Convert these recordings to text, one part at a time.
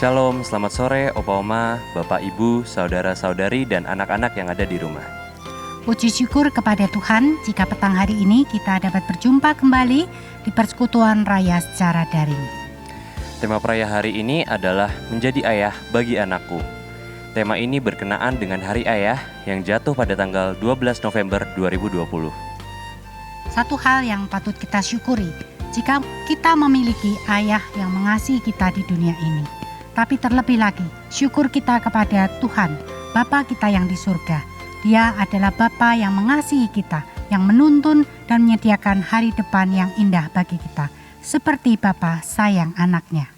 Shalom, selamat sore Opa Oma, Bapak Ibu, Saudara-saudari, dan anak-anak yang ada di rumah. Puji syukur kepada Tuhan jika petang hari ini kita dapat berjumpa kembali di Persekutuan Raya secara daring. Tema peraya hari ini adalah Menjadi Ayah Bagi Anakku. Tema ini berkenaan dengan Hari Ayah yang jatuh pada tanggal 12 November 2020. Satu hal yang patut kita syukuri jika kita memiliki ayah yang mengasihi kita di dunia ini. Tapi terlebih lagi, syukur kita kepada Tuhan, Bapa kita yang di surga. Dia adalah Bapa yang mengasihi kita, yang menuntun dan menyediakan hari depan yang indah bagi kita, seperti Bapa sayang anaknya.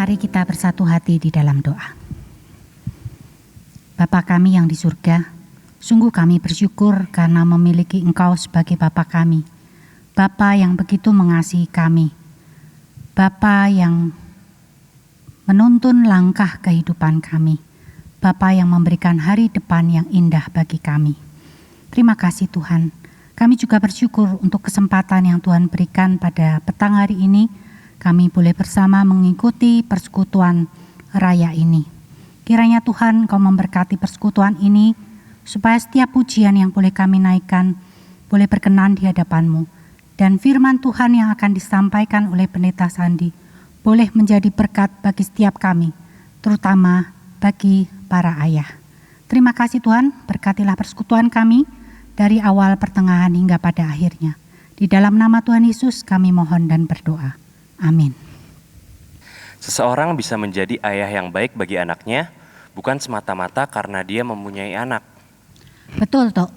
Mari kita bersatu hati di dalam doa. Bapa kami yang di surga, sungguh kami bersyukur karena memiliki Engkau sebagai Bapa kami. Bapa yang begitu mengasihi kami. Bapa yang menuntun langkah kehidupan kami. Bapa yang memberikan hari depan yang indah bagi kami. Terima kasih Tuhan. Kami juga bersyukur untuk kesempatan yang Tuhan berikan pada petang hari ini. Kami boleh bersama mengikuti persekutuan raya ini. Kiranya Tuhan Kau memberkati persekutuan ini, supaya setiap pujian yang boleh kami naikkan, boleh berkenan di hadapan-Mu. Dan firman Tuhan yang akan disampaikan oleh Pendeta Sandi, boleh menjadi berkat bagi setiap kami, terutama bagi para ayah. Terima kasih Tuhan, berkatilah persekutuan kami, dari awal, pertengahan, hingga pada akhirnya. Di dalam nama Tuhan Yesus kami mohon dan berdoa. Amin. Seseorang bisa menjadi ayah yang baik bagi anaknya, bukan semata-mata karena dia mempunyai anak. Betul, Tok.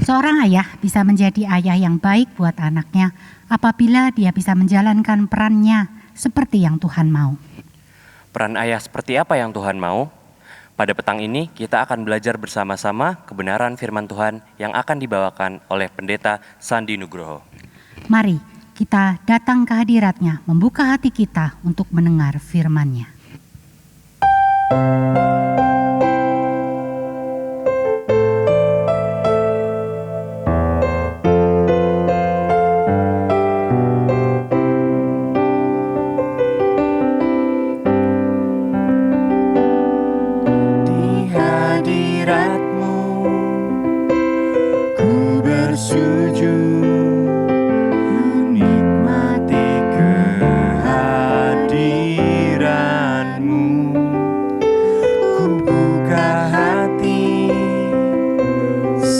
Seorang ayah bisa menjadi ayah yang baik buat anaknya apabila dia bisa menjalankan perannya seperti yang Tuhan mau. Peran ayah seperti apa yang Tuhan mau? Pada petang ini kita akan belajar bersama-sama kebenaran firman Tuhan yang akan dibawakan oleh Pendeta Sandi Nugroho. Mari kita datang ke hadirat-Nya, membuka hati kita untuk mendengar firman-Nya. Di hadirat-Mu ku bersujud,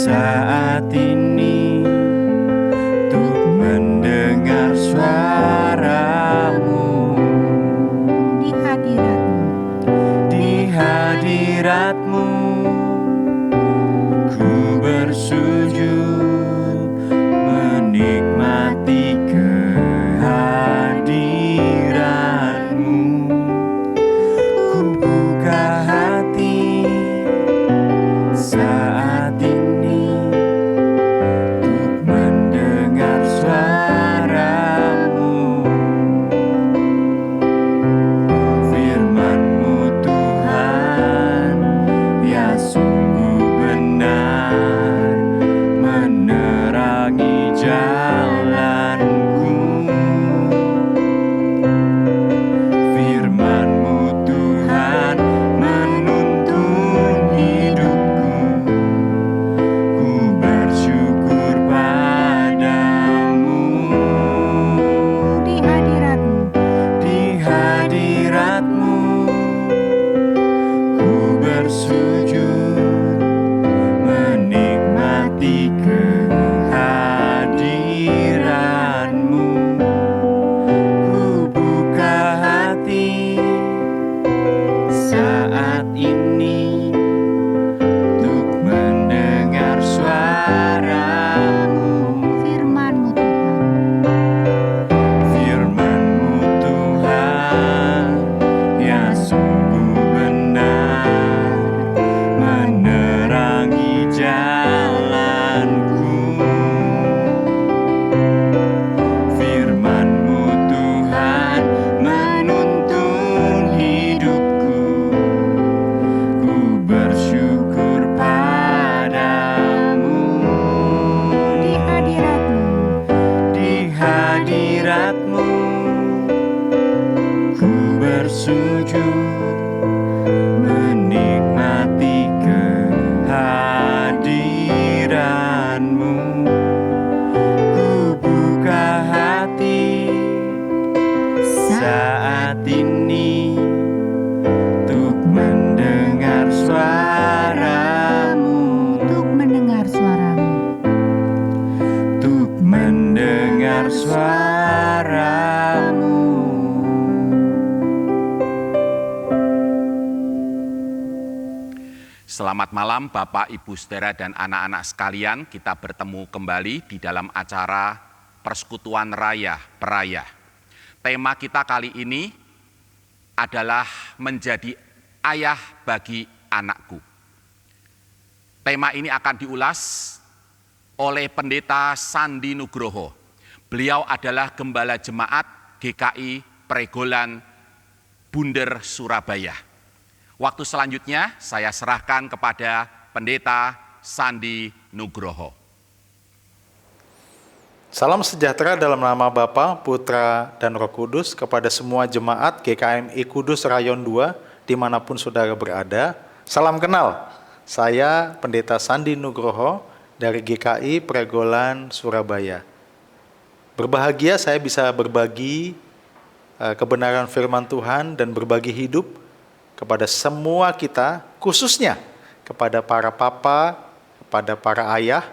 saat ini untuk mendengar suara-Mu. Di hadirat-Mu ku bersujud, menikmati kehadiran-Mu. Ku buka hati saat ini untuk mendengar suara-Mu. Firman-Mu Tuhan, ya sungguh benar, menerangi jalanku. Firman-Mu Tuhan menuntun hidupku. Ku bersyukur padamu. Di hadirat-Mu, Di hadirat-Mu ku bersujud, menikmati kehadiran-Mu. Ku buka hati saat ini untuk mendengar suara-Mu. firman-Mu Tuhan. Firman-Mu Tuhan, ya sungguh benar, menerangi jalanku. Firman-Mu Tuhan menuntun hidupku. Ku bersyukur padamu. Di hadirat-Mu, Di hadirat-Mu ku bersujud, menikmati kehadiran-Mu. Ku buka hati saat ini untuk mendengar suara-Mu. untuk mendengar suara-Mu. Untuk mendengar suara-Mu. Selamat malam Bapak, Ibu, Saudara, dan anak-anak sekalian. Kita bertemu kembali di dalam acara Persekutuan Raya Peraya. Tema kita kali ini adalah menjadi ayah bagi anakku. Tema ini akan diulas oleh Pendeta Sandi Nugroho. Beliau adalah Gembala Jemaat GKI Pregolan Bunder Surabaya. Waktu selanjutnya saya serahkan kepada Pendeta Sandi Nugroho. Salam sejahtera dalam nama Bapa, Putra, dan Roh Kudus kepada semua jemaat GKMI Kudus Rayon 2 dimanapun saudara berada. Salam kenal, saya Pendeta Sandi Nugroho dari GKI Pregolan Surabaya. Berbahagia saya bisa berbagi kebenaran firman Tuhan dan berbagi hidup kepada semua kita, khususnya kepada para papa, kepada para ayah,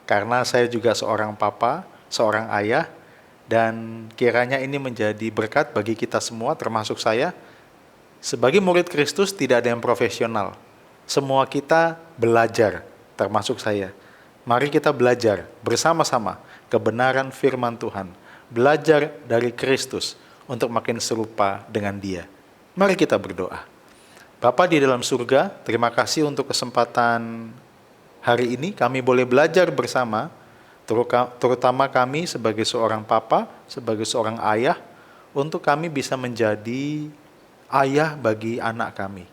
karena saya juga seorang papa, seorang ayah, dan kiranya ini menjadi berkat bagi kita semua, termasuk saya. Sebagai murid Kristus tidak ada yang profesional. Semua kita belajar, termasuk saya. Mari kita belajar bersama-sama kebenaran firman Tuhan. Belajar dari Kristus untuk makin serupa dengan Dia. Mari kita berdoa. Bapa di dalam surga, terima kasih untuk kesempatan hari ini kami boleh belajar bersama, terutama kami sebagai seorang papa, sebagai seorang ayah, untuk kami bisa menjadi ayah bagi anak kami.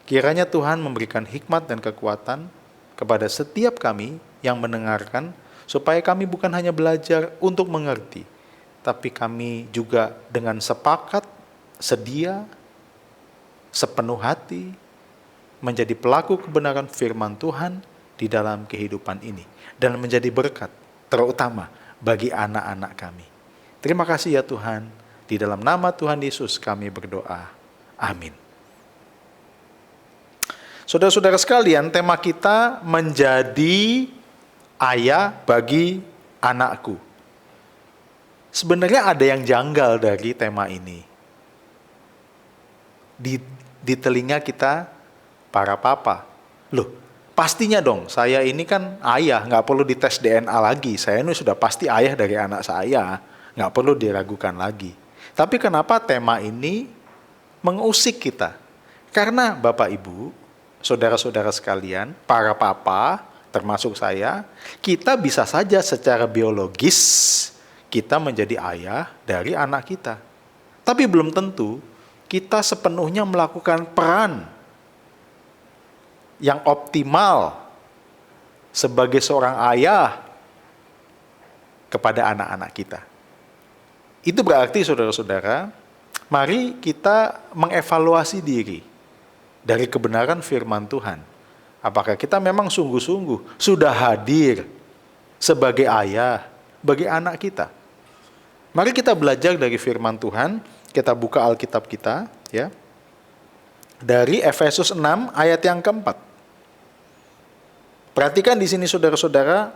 Kiranya Tuhan memberikan hikmat dan kekuatan kepada setiap kami yang mendengarkan, supaya kami bukan hanya belajar untuk mengerti, tapi kami juga dengan sepakat, sedia, sepenuh hati, menjadi pelaku kebenaran firman Tuhan di dalam kehidupan ini. Dan menjadi berkat, terutama bagi anak-anak kami. Terima kasih ya Tuhan, di dalam nama Tuhan Yesus kami berdoa. Amin. Saudara-saudara sekalian, tema kita menjadi ayah bagi anakku. Sebenarnya ada yang janggal dari tema ini. Di telinga kita, para papa. Loh, pastinya dong, saya ini kan ayah, nggak perlu dites DNA lagi. Saya ini sudah pasti ayah dari anak saya, nggak perlu diragukan lagi. Tapi kenapa tema ini mengusik kita? Karena Bapak Ibu, saudara-saudara sekalian, para papa, termasuk saya, kita bisa saja secara biologis kita menjadi ayah dari anak kita. Tapi belum tentu kita sepenuhnya melakukan peran yang optimal sebagai seorang ayah kepada anak-anak kita. Itu berarti saudara-saudara, mari kita mengevaluasi diri dari kebenaran firman Tuhan. Apakah kita memang sungguh-sungguh sudah hadir sebagai ayah bagi anak kita? Mari kita belajar dari firman Tuhan. Kita buka Alkitab kita, ya. Dari Efesus 6 ayat yang keempat. Perhatikan di sini saudara-saudara,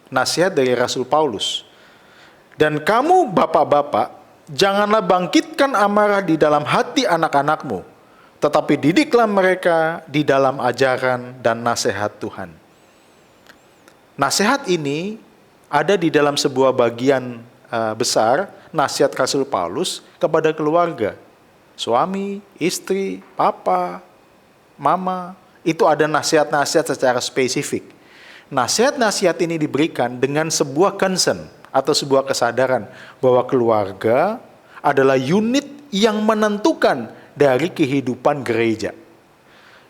nasihat dari Rasul Paulus. Dan kamu bapak-bapak, janganlah bangkitkan amarah di dalam hati anak-anakmu, tetapi didiklah mereka di dalam ajaran dan nasihat Tuhan. Nasihat ini ada di dalam sebuah bagian besar, nasihat Rasul Paulus kepada keluarga. Suami, istri, papa, mama, itu ada nasihat-nasihat secara spesifik. Nasihat-nasihat ini diberikan dengan sebuah concern atau sebuah kesadaran bahwa keluarga adalah unit yang menentukan dari kehidupan gereja.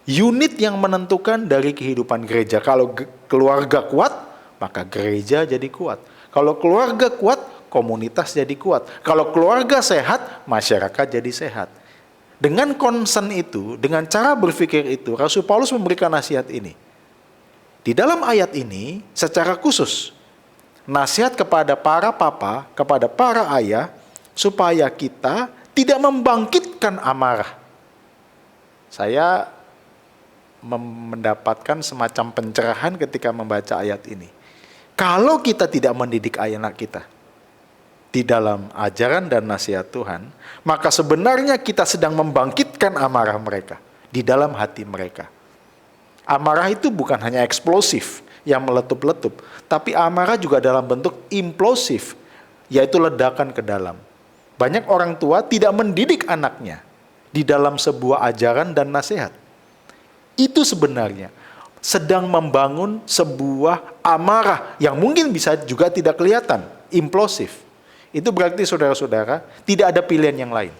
Unit yang menentukan dari kehidupan gereja. Kalau keluarga kuat, maka gereja jadi kuat. Kalau keluarga kuat, komunitas jadi kuat. Kalau keluarga sehat, masyarakat jadi sehat. Dengan concern itu, dengan cara berpikir itu, Rasul Paulus memberikan nasihat ini. Di dalam ayat ini, secara khusus, nasihat kepada para papa, kepada para ayah, supaya kita tidak membangkitkan amarah. Saya mendapatkan semacam pencerahan ketika membaca ayat ini. Kalau kita tidak mendidik anak kita di dalam ajaran dan nasihat Tuhan, maka sebenarnya kita sedang membangkitkan amarah mereka di dalam hati mereka. Amarah itu bukan hanya eksplosif yang meletup-letup, tapi amarah juga dalam bentuk implosif, yaitu ledakan ke dalam. Banyak orang tua tidak mendidik anaknya di dalam sebuah ajaran dan nasihat. Itu sebenarnya sedang membangun sebuah amarah yang mungkin bisa juga tidak kelihatan, implosif. Itu berarti saudara-saudara, tidak ada pilihan yang lain.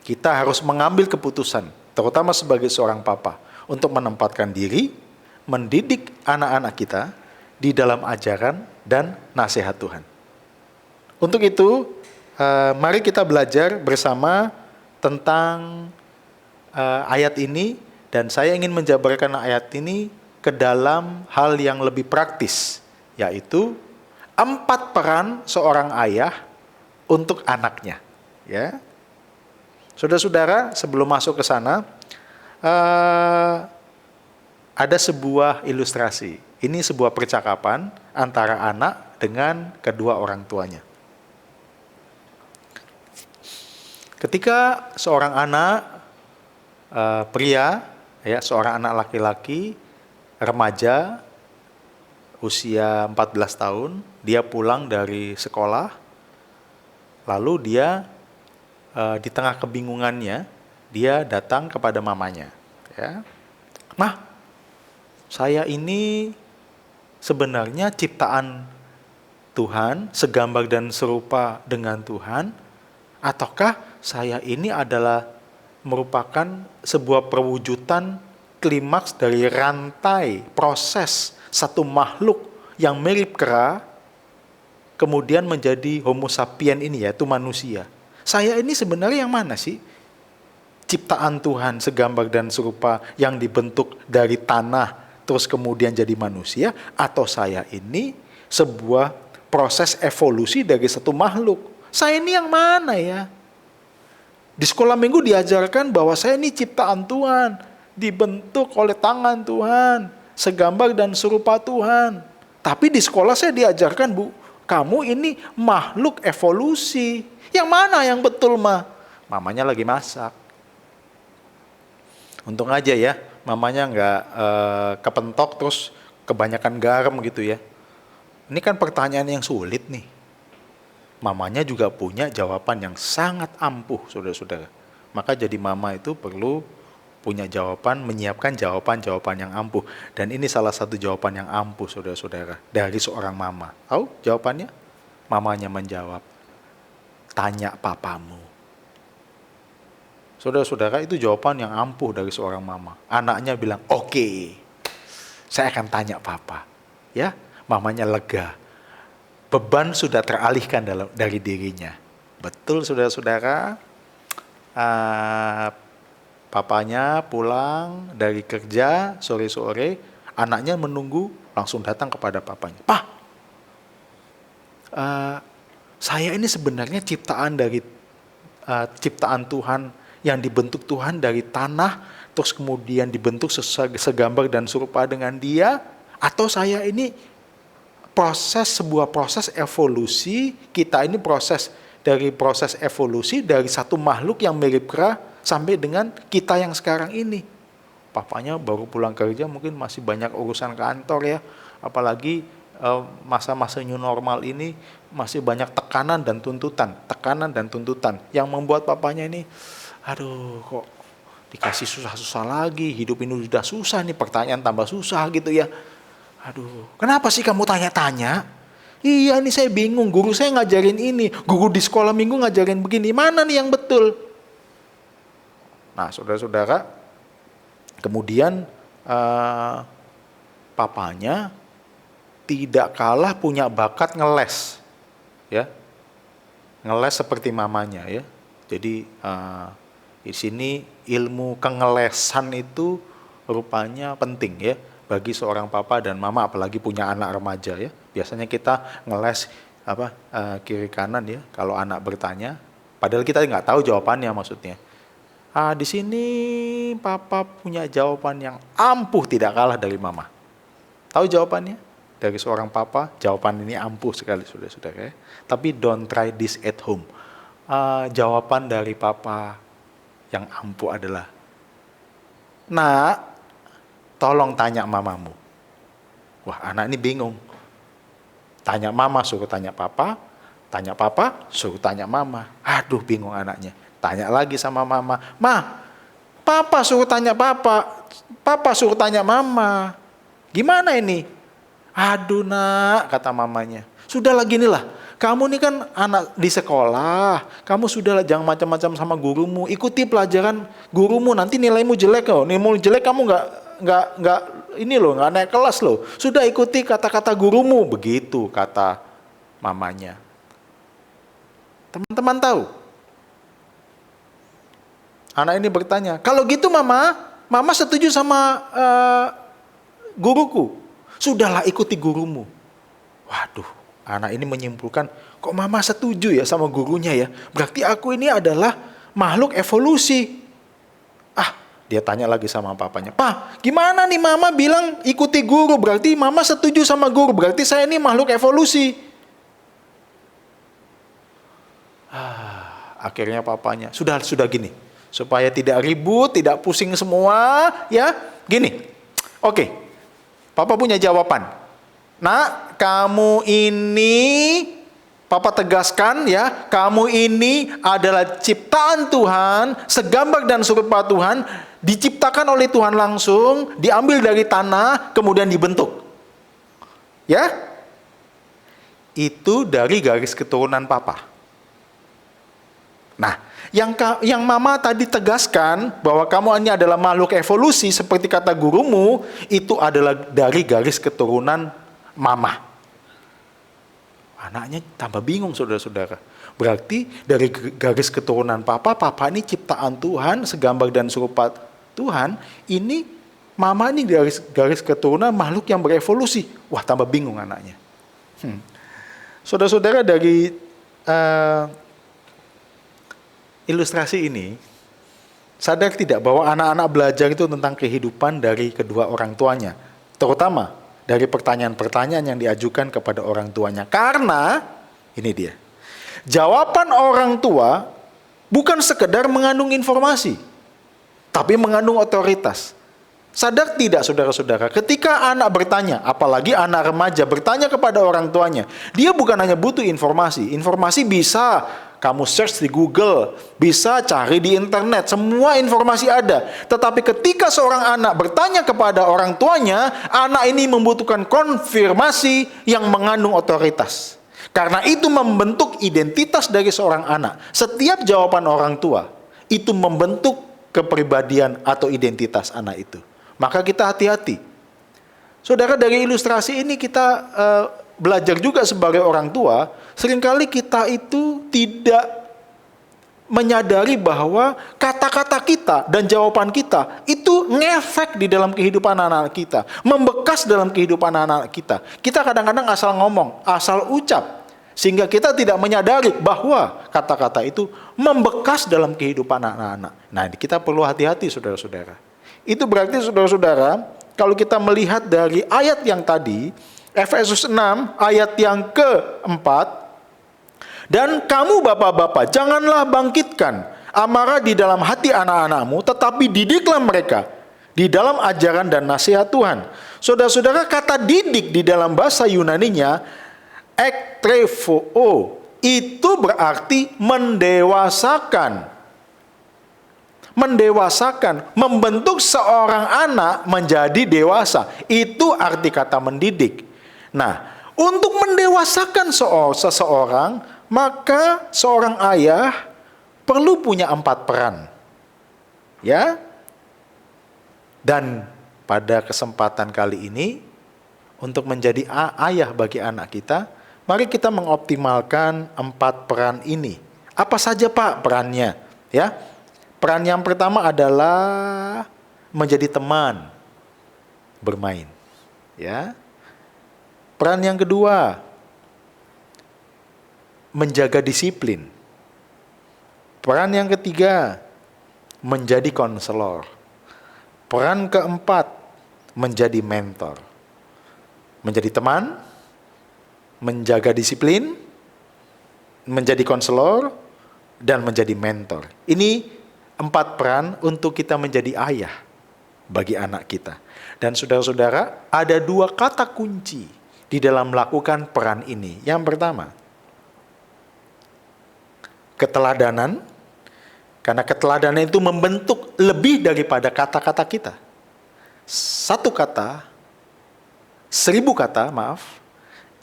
Kita harus mengambil keputusan, terutama sebagai seorang papa, untuk menempatkan diri, mendidik anak-anak kita di dalam ajaran dan nasihat Tuhan. Untuk itu, mari kita belajar bersama tentang ayat ini, dan saya ingin menjabarkan ayat ini ke dalam hal yang lebih praktis, yaitu 4 peran seorang ayah untuk anaknya. Ya, saudara-saudara, sebelum masuk ke sana, ada sebuah ilustrasi. Ini sebuah percakapan antara anak dengan kedua orang tuanya. Ketika seorang anak pria, ya, seorang anak laki-laki remaja usia 14 tahun, dia pulang dari sekolah, lalu dia di tengah kebingungannya, dia datang kepada mamanya. Ya. "Mah, saya ini sebenarnya ciptaan Tuhan, segambar dan serupa dengan Tuhan, ataukah saya ini adalah merupakan sebuah perwujudan klimaks dari rantai proses satu makhluk yang mirip kera, kemudian menjadi homo sapien ini, yaitu manusia. Saya ini sebenarnya yang mana sih? Ciptaan Tuhan segambar dan serupa yang dibentuk dari tanah, terus kemudian jadi manusia, atau saya ini sebuah proses evolusi dari satu makhluk? Saya ini yang mana ya?" Di sekolah minggu diajarkan bahwa saya ini ciptaan Tuhan, dibentuk oleh tangan Tuhan, segambar dan serupa Tuhan. Tapi di sekolah saya diajarkan, "Bu, kamu ini makhluk evolusi." Yang mana yang betul, Ma? Mamanya lagi masak. Untung aja ya, mamanya nggak kepentok terus kebanyakan garam gitu ya. Ini kan pertanyaan yang sulit nih. Mamanya juga punya jawaban yang sangat ampuh, saudara-saudara. Maka jadi mama itu perlu punya jawaban, menyiapkan jawaban-jawaban yang ampuh. Dan ini salah satu jawaban yang ampuh, saudara-saudara, dari seorang mama. Tahu jawabannya? Mamanya menjawab, "Tanya papamu." Saudara-saudara, itu jawaban yang ampuh dari seorang mama. Anaknya bilang, "Oke, saya akan tanya papa." Ya, mamanya lega. Beban sudah teralihkan dari dirinya. Betul, saudara-saudara. Papanya pulang dari kerja sore-sore, anaknya menunggu, langsung datang kepada papanya. "Pak, saya ini sebenarnya ciptaan Tuhan yang dibentuk Tuhan dari tanah, terus kemudian dibentuk segambar dan serupa dengan Dia, atau saya ini sebuah proses evolusi, kita ini proses evolusi dari satu makhluk yang mirip kera sampai dengan kita yang sekarang ini." Papanya baru pulang kerja, mungkin masih banyak urusan kantor ya, apalagi masa-masa new normal ini masih banyak tekanan dan tuntutan yang membuat papanya ini, aduh kok dikasih susah-susah lagi, hidup ini udah susah nih, pertanyaan tambah susah gitu ya. "Aduh, kenapa sih kamu tanya-tanya?" "Iya, ini saya bingung, guru saya ngajarin ini, guru di sekolah minggu ngajarin begini, mana nih yang betul?" Nah, saudara-saudara, kemudian papanya tidak kalah punya bakat ngeles, ya, ngeles seperti mamanya ya. Jadi di sini ilmu kengelesan itu rupanya penting ya bagi seorang papa dan mama, apalagi punya anak remaja ya. Biasanya kita ngeles kiri kanan ya kalau anak bertanya, padahal kita nggak tahu jawabannya maksudnya. Di sini papa punya jawaban yang ampuh tidak kalah dari mama. Tahu jawabannya? Dari seorang papa, jawaban ini ampuh sekali, saudara-saudara. Tapi don't try this at home. Jawaban dari papa yang ampuh adalah, "Nak, tolong tanya mamamu." Wah, anak ini bingung. Tanya mama, suruh tanya papa. Tanya papa, suruh tanya mama. Aduh, bingung anaknya. Tanya lagi sama mama. Ma, papa suruh tanya papa. Papa suruh tanya mama. Gimana ini? Aduh nak, kata mamanya. Sudahlah ginilah. Kamu ini kan anak di sekolah. Kamu sudahlah jangan macam-macam sama gurumu. Ikuti pelajaran gurumu. Nanti nilaimu jelek loh. Nilaimu jelek kamu nggak ini loh, nggak naik kelas loh. Sudah ikuti kata-kata gurumu. Begitu kata mamanya. Teman-teman tahu? Anak ini bertanya, kalau gitu mama setuju sama guruku. Sudahlah ikuti gurumu. Waduh, anak ini menyimpulkan, kok mama setuju ya sama gurunya ya? Berarti aku ini adalah makhluk evolusi. Dia tanya lagi sama papanya, Pak, gimana nih mama bilang ikuti guru, berarti mama setuju sama guru, berarti saya ini makhluk evolusi. Akhirnya papanya, sudah gini, supaya tidak ribut, tidak pusing semua, ya, gini. Oke, papa punya jawaban. Nak, kamu ini, papa tegaskan ya, kamu ini adalah ciptaan Tuhan, segambar dan serupa Tuhan, diciptakan oleh Tuhan langsung, diambil dari tanah, kemudian dibentuk. Ya, itu dari garis keturunan papa. Nah, yang mama tadi tegaskan bahwa kamu ini adalah makhluk evolusi seperti kata gurumu, itu adalah dari garis keturunan mama. Anaknya tambah bingung, saudara-saudara. Berarti dari garis keturunan papa ini ciptaan Tuhan, segambar dan serupa Tuhan, ini mama ini garis keturunan makhluk yang berevolusi. Wah, tambah bingung anaknya. Saudara-saudara, dari ilustrasi ini, sadar tidak bahwa anak-anak belajar itu tentang kehidupan dari kedua orang tuanya, terutama dari pertanyaan-pertanyaan yang diajukan kepada orang tuanya. Karena, ini dia, jawaban orang tua bukan sekedar mengandung informasi, tapi mengandung otoritas. Sadar tidak saudara-saudara, ketika anak bertanya, apalagi anak remaja bertanya kepada orang tuanya, dia bukan hanya butuh informasi. Informasi bisa kamu search di Google, bisa cari di internet, semua informasi ada. Tetapi ketika seorang anak bertanya kepada orang tuanya, anak ini membutuhkan konfirmasi yang mengandung otoritas. Karena itu membentuk identitas dari seorang anak. Setiap jawaban orang tua, itu membentuk kepribadian atau identitas anak itu. Maka kita hati-hati. Saudara, dari ilustrasi ini kita belajar juga sebagai orang tua, seringkali kita itu tidak menyadari bahwa kata-kata kita dan jawaban kita itu ngefek di dalam kehidupan anak-anak kita, membekas dalam kehidupan anak-anak kita. Kita kadang-kadang asal ngomong, asal ucap, sehingga kita tidak menyadari bahwa kata-kata itu membekas dalam kehidupan anak-anak. Nah, kita perlu hati-hati saudara-saudara. Itu berarti saudara-saudara, kalau kita melihat dari ayat yang tadi, Efesus 6 ayat yang keempat, dan kamu bapak-bapak janganlah bangkitkan amarah di dalam hati anak-anakmu, tetapi didiklah mereka di dalam ajaran dan nasihat Tuhan. Saudara-saudara, kata didik di dalam bahasa Yunaninya ektrefoo, itu berarti mendewasakan. Mendewasakan, membentuk seorang anak menjadi dewasa. Itu arti kata mendidik. Nah, untuk mendewasakan seseorang, maka seorang ayah perlu punya 4 peran. Ya. Dan pada kesempatan kali ini, untuk menjadi ayah bagi anak kita, mari kita mengoptimalkan 4 peran ini. Apa saja Pak perannya? Ya. Peran yang pertama adalah menjadi teman bermain. Ya. Peran yang kedua, menjaga disiplin. Peran yang ketiga, menjadi konselor. Peran keempat, menjadi mentor. Menjadi teman, menjaga disiplin, menjadi konselor, dan menjadi mentor. Ini 4 peran untuk kita menjadi ayah bagi anak kita. Dan saudara-saudara, ada 2 kata kunci di dalam melakukan peran ini. Yang pertama, keteladanan, karena keteladanan itu membentuk lebih daripada kata-kata kita. Satu kata, 1000 kata,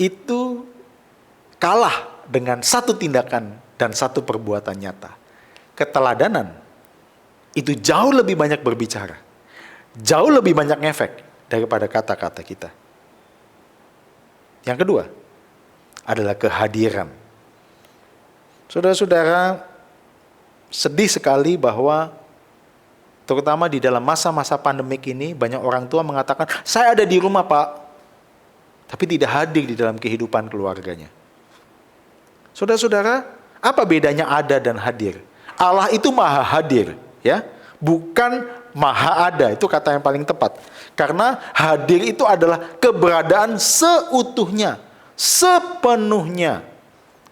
itu kalah dengan satu tindakan dan satu perbuatan nyata. Keteladanan itu jauh lebih banyak berbicara, jauh lebih banyak ngefek daripada kata-kata kita. Yang kedua adalah kehadiran. Saudara-saudara, sedih sekali bahwa terutama di dalam masa-masa pandemik ini banyak orang tua mengatakan, saya ada di rumah Pak, tapi tidak hadir di dalam kehidupan keluarganya. Saudara-saudara, apa bedanya ada dan hadir? Allah itu maha hadir, ya, bukan maha ada. Itu kata yang paling tepat. Karena hadir itu adalah keberadaan seutuhnya, sepenuhnya.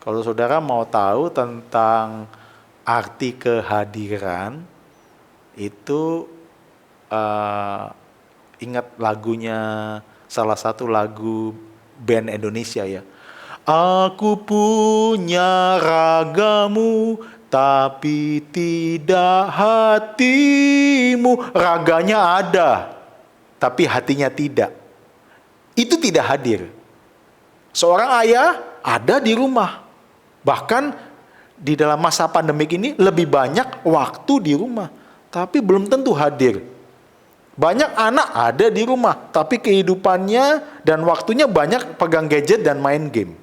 Kalau saudara mau tahu tentang arti kehadiran, itu ingat lagunya, salah satu lagu band Indonesia ya. Aku punya ragamu, tapi tidak hatimu. Raganya ada, tapi hatinya tidak. Itu tidak hadir. Seorang ayah ada di rumah. Bahkan di dalam masa pandemik ini lebih banyak waktu di rumah, tapi belum tentu hadir. Banyak anak ada di rumah, tapi kehidupannya dan waktunya banyak pegang gadget dan main game.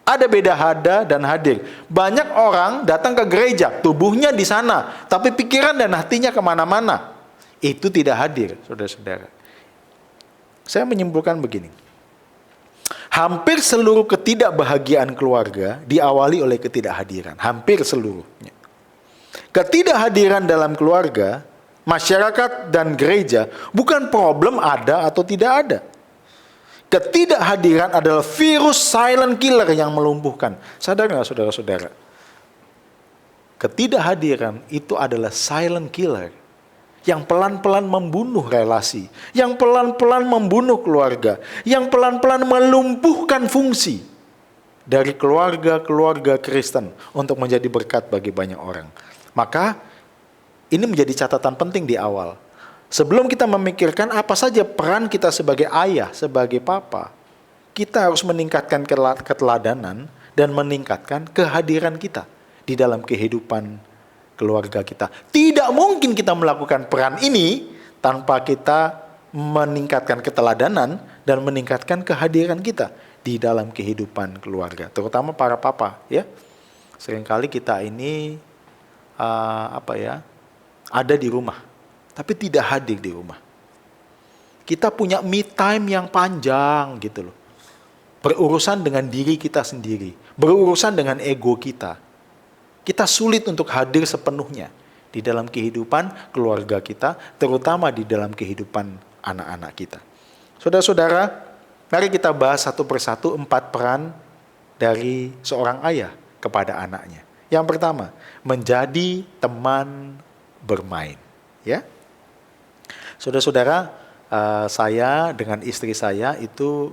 Ada beda ada dan hadir. Banyak orang datang ke gereja, tubuhnya di sana, tapi pikiran dan hatinya kemana-mana. Itu tidak hadir, saudara-saudara. Saya menyimpulkan begini. Hampir seluruh ketidakbahagiaan keluarga diawali oleh ketidakhadiran. Hampir seluruhnya. Ketidakhadiran dalam keluarga, masyarakat, dan gereja bukan problem ada atau tidak ada. Ketidakhadiran adalah virus silent killer yang melumpuhkan. Sadar nggak saudara-saudara? Ketidakhadiran itu adalah silent killer yang pelan-pelan membunuh relasi, yang pelan-pelan membunuh keluarga, yang pelan-pelan melumpuhkan fungsi dari keluarga-keluarga Kristen untuk menjadi berkat bagi banyak orang. Maka ini menjadi catatan penting di awal. Sebelum kita memikirkan apa saja peran kita sebagai ayah, sebagai papa, kita harus meningkatkan keteladanan dan meningkatkan kehadiran kita di dalam kehidupan keluarga kita. Tidak mungkin kita melakukan peran ini tanpa kita meningkatkan keteladanan dan meningkatkan kehadiran kita di dalam kehidupan keluarga, terutama para papa, ya. Seringkali kita ini ada di rumah, tapi tidak hadir di rumah. Kita punya me time yang panjang gitu loh. Berurusan dengan diri kita sendiri, berurusan dengan ego kita. Kita sulit untuk hadir sepenuhnya di dalam kehidupan keluarga kita, terutama di dalam kehidupan anak-anak kita. Saudara-saudara, mari kita bahas satu persatu 4 peran dari seorang ayah kepada anaknya. Yang pertama, menjadi teman bermain. Ya, saudara-saudara, saya dengan istri saya itu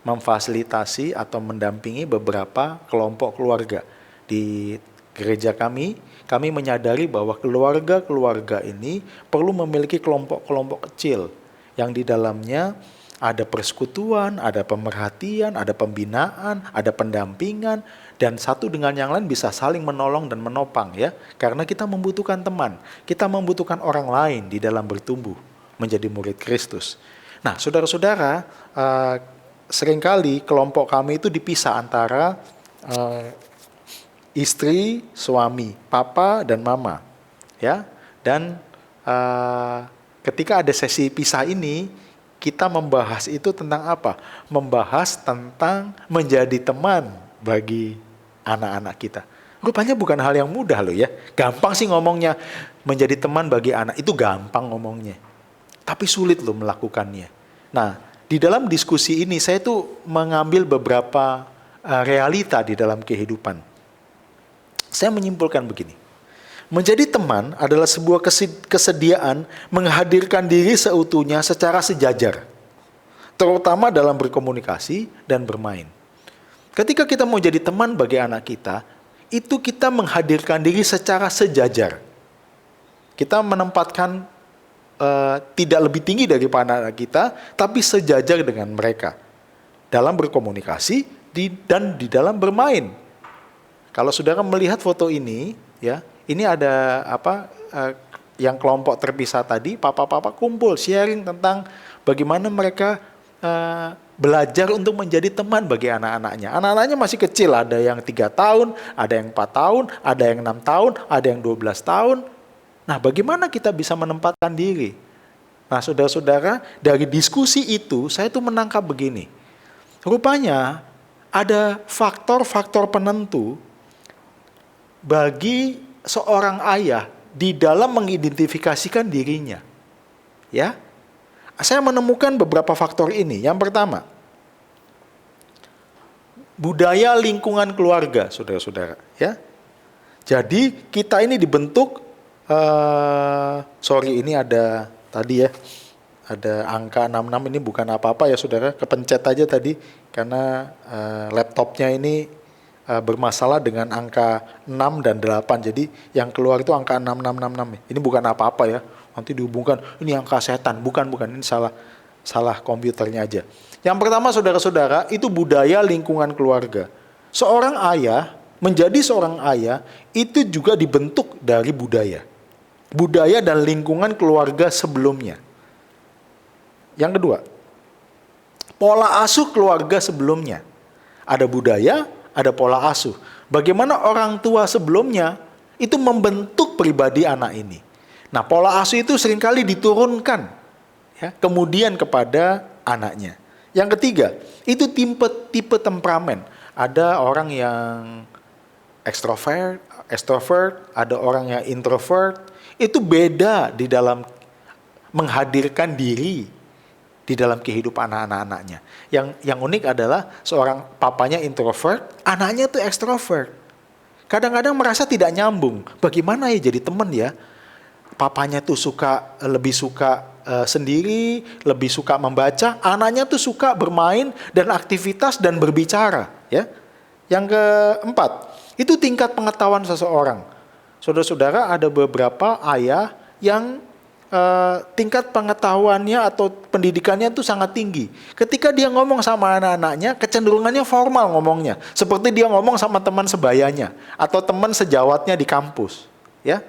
memfasilitasi atau mendampingi beberapa kelompok keluarga di gereja kami menyadari bahwa keluarga-keluarga ini perlu memiliki kelompok-kelompok kecil yang di dalamnya ada persekutuan, ada pemerhatian, ada pembinaan, ada pendampingan, dan satu dengan yang lain bisa saling menolong dan menopang ya. Karena kita membutuhkan teman, kita membutuhkan orang lain di dalam bertumbuh menjadi murid Kristus. Nah, saudara-saudara, seringkali kelompok kami itu dipisah antara istri, suami, papa, dan mama, ya. Dan ketika ada sesi pisah ini, kita membahas itu tentang apa? Membahas tentang menjadi teman bagi anak-anak kita. Rupanya bukan hal yang mudah loh ya. Gampang sih ngomongnya, menjadi teman bagi anak itu gampang ngomongnya, tapi sulit loh melakukannya. Nah, di dalam diskusi ini saya tuh mengambil beberapa realita di dalam kehidupan. Saya menyimpulkan begini, menjadi teman adalah sebuah kesediaan menghadirkan diri seutuhnya secara sejajar, terutama dalam berkomunikasi dan bermain. Ketika kita mau jadi teman bagi anak kita, itu kita menghadirkan diri secara sejajar. Kita menempatkan tidak lebih tinggi daripada anak kita, tapi sejajar dengan mereka dalam berkomunikasi dan di dalam bermain. Kalau saudara melihat foto ini, ya, ini ada yang kelompok terpisah tadi, papa-papa kumpul sharing tentang bagaimana mereka belajar untuk menjadi teman bagi anak-anaknya. Anak-anaknya masih kecil, ada yang 3 tahun, ada yang 4 tahun, ada yang 6 tahun, ada yang 12 tahun. Nah, bagaimana kita bisa menempatkan diri? Nah, saudara-saudara, dari diskusi itu, saya tuh menangkap begini. Rupanya, ada faktor-faktor penentu bagi seorang ayah di dalam mengidentifikasikan dirinya. Ya, saya menemukan beberapa faktor ini. Yang pertama, budaya lingkungan keluarga, saudara-saudara. Ya, jadi kita ini dibentuk. Ini ada tadi ya, ada angka 66, ini bukan apa-apa ya saudara, kepencet aja tadi karena laptopnya ini bermasalah dengan angka 6 dan 8, jadi yang keluar itu angka 6666. Ini bukan apa-apa ya, nanti dihubungkan ini angka setan, bukan, ini salah komputernya aja. Yang pertama saudara-saudara, itu budaya lingkungan keluarga. Seorang ayah, menjadi seorang ayah, itu juga dibentuk dari budaya dan lingkungan keluarga sebelumnya. Yang kedua, pola asuh keluarga sebelumnya. Ada budaya, ada pola asuh. Bagaimana orang tua sebelumnya itu membentuk pribadi anak ini. Nah, pola asuh itu seringkali diturunkan ya, kemudian kepada anaknya. Yang ketiga, itu tipe temperamen. Ada orang yang extrovert, ada orang yang introvert. Itu beda di dalam menghadirkan diri di dalam kehidupan anak-anaknya. Yang unik adalah seorang papanya introvert, anaknya itu extrovert. Kadang-kadang merasa tidak nyambung. Bagaimana ya jadi teman ya? Papanya tuh lebih suka sendiri, lebih suka membaca, anaknya tuh suka bermain dan aktivitas dan berbicara. Ya. Yang keempat, itu tingkat pengetahuan seseorang. Saudara-saudara, ada beberapa ayah yang tingkat pengetahuannya atau pendidikannya itu sangat tinggi. Ketika dia ngomong sama anak-anaknya, kecenderungannya formal ngomongnya. Seperti dia ngomong sama teman sebayanya atau teman sejawatnya di kampus. Ya.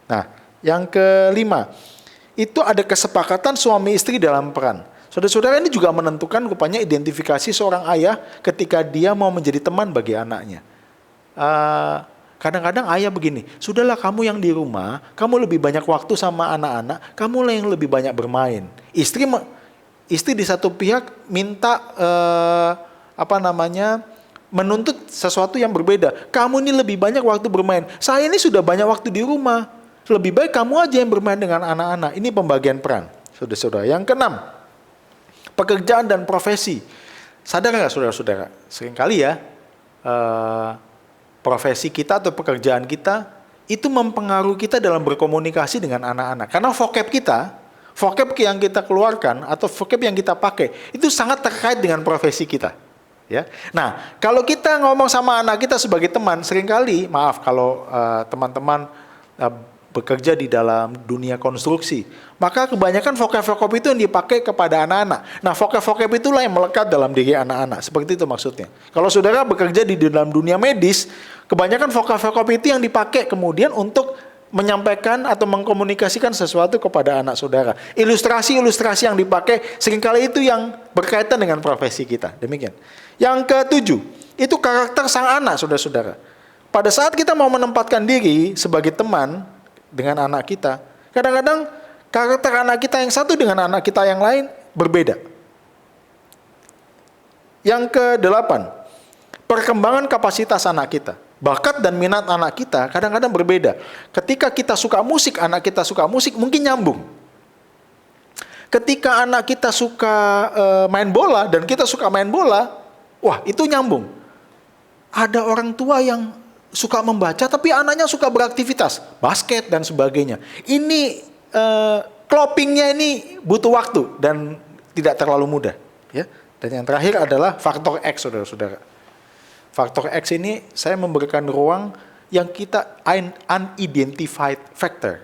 Nah, yang kelima, itu ada kesepakatan suami istri dalam peran. Saudara-saudara, ini juga menentukan rupanya identifikasi seorang ayah ketika dia mau menjadi teman bagi anaknya. Kadang-kadang ayah begini, sudahlah kamu yang di rumah, kamu lebih banyak waktu sama anak-anak, kamu lah yang lebih banyak bermain. Istri di satu pihak minta menuntut sesuatu yang berbeda. Kamu ini lebih banyak waktu bermain. Saya ini sudah banyak waktu di rumah. Lebih baik kamu aja yang bermain dengan anak-anak. Ini pembagian peran, saudara-saudara. Yang keenam, pekerjaan dan profesi. Sadar nggak saudara-saudara? Seringkali ya, profesi kita atau pekerjaan kita itu mempengaruhi kita dalam berkomunikasi dengan anak-anak. Karena vocab yang kita keluarkan atau vocab yang kita pakai itu sangat terkait dengan profesi kita. Ya. Nah, kalau kita ngomong sama anak kita sebagai teman, seringkali, maaf kalau teman-teman bekerja di dalam dunia konstruksi, maka kebanyakan vocab-vocab itu yang dipakai kepada anak-anak. Nah, vocab-vocab itulah yang melekat dalam diri anak-anak. Seperti itu maksudnya. Kalau saudara bekerja di dalam dunia medis, kebanyakan vocab-vocab itu yang dipakai kemudian untuk menyampaikan atau mengkomunikasikan sesuatu kepada anak saudara. Ilustrasi-ilustrasi yang dipakai seringkali itu yang berkaitan dengan profesi kita. Demikian. Yang ketujuh, itu karakter sang anak, saudara-saudara. Pada saat kita mau menempatkan diri sebagai teman dengan anak kita, kadang-kadang karakter anak kita yang satu dengan anak kita yang lain berbeda. Yang kedelapan, perkembangan kapasitas anak kita. Bakat dan minat anak kita kadang-kadang berbeda. Ketika kita suka musik, anak kita suka musik, mungkin nyambung. Ketika anak kita suka main bola dan kita suka main bola, wah itu nyambung. Ada orang tua yang suka membaca tapi anaknya suka beraktivitas, basket dan sebagainya. Ini cloppingnya ini butuh waktu dan tidak terlalu mudah. Ya. Dan yang terakhir adalah faktor X, saudara-saudara. Faktor X ini saya memberikan ruang yang kita unidentified factor.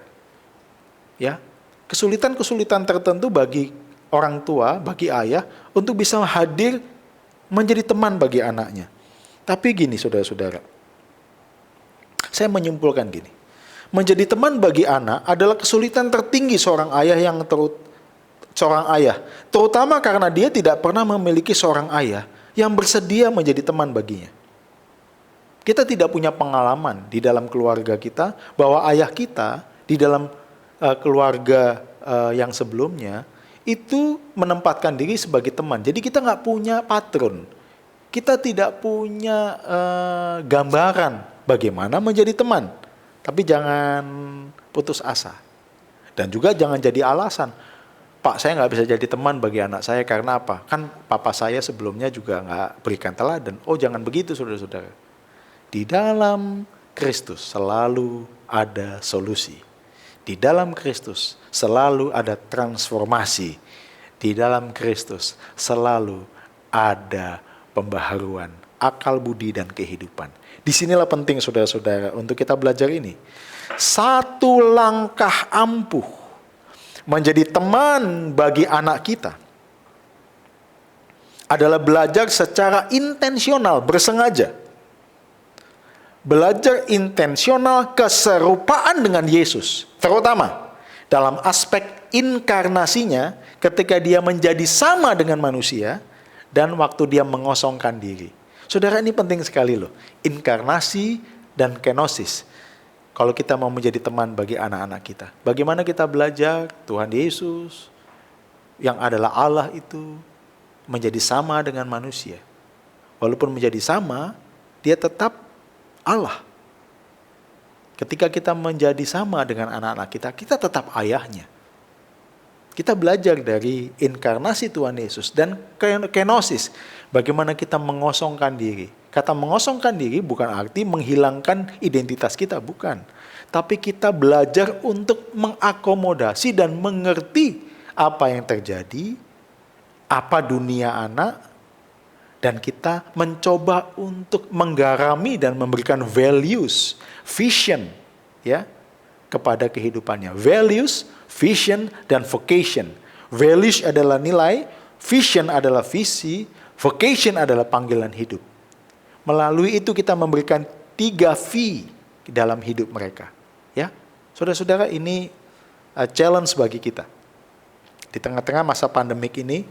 Ya. Kesulitan-kesulitan tertentu bagi orang tua, bagi ayah untuk bisa hadir menjadi teman bagi anaknya. Tapi gini saudara-saudara, saya menyimpulkan gini. Menjadi teman bagi anak adalah kesulitan tertinggi seorang ayah terutama karena dia tidak pernah memiliki seorang ayah yang bersedia menjadi teman baginya. Kita tidak punya pengalaman di dalam keluarga kita bahwa ayah kita di dalam keluarga yang sebelumnya itu menempatkan diri sebagai teman. Jadi kita nggak punya patron, kita tidak punya gambaran bagaimana menjadi teman. Tapi jangan putus asa dan juga jangan jadi alasan. Pak, saya nggak bisa jadi teman bagi anak saya karena apa? Kan papa saya sebelumnya juga nggak berikan teladan. Oh, jangan begitu saudara-saudara. Di dalam Kristus selalu ada solusi. Di dalam Kristus selalu ada transformasi. Di dalam Kristus selalu ada pembaharuan akal budi dan kehidupan. Disinilah penting saudara-saudara untuk kita belajar ini. Satu langkah ampuh menjadi teman bagi anak kita adalah belajar secara intensional, bersengaja. Belajar intensional keserupaan dengan Yesus, terutama dalam aspek inkarnasinya ketika dia menjadi sama dengan manusia dan waktu dia mengosongkan diri. Saudara, ini penting sekali loh, inkarnasi dan kenosis. Kalau kita mau menjadi teman bagi anak-anak kita, bagaimana kita belajar Tuhan Yesus yang adalah Allah itu menjadi sama dengan manusia. Walaupun menjadi sama, dia tetap Allah. Ketika kita menjadi sama dengan anak-anak kita, kita tetap ayahnya. Kita belajar dari inkarnasi Tuhan Yesus dan kenosis. Bagaimana kita mengosongkan diri. Kata mengosongkan diri bukan arti menghilangkan identitas kita, bukan. Tapi kita belajar untuk mengakomodasi dan mengerti apa yang terjadi, apa dunia anak, dan kita mencoba untuk menggarami dan memberikan values, vision, ya, kepada kehidupannya. Values, vision, dan vocation. Values adalah nilai, vision adalah visi, vocation adalah panggilan hidup. Melalui itu kita memberikan 3 V dalam hidup mereka. Ya, saudara-saudara, ini challenge bagi kita. Di tengah-tengah masa pandemik ini,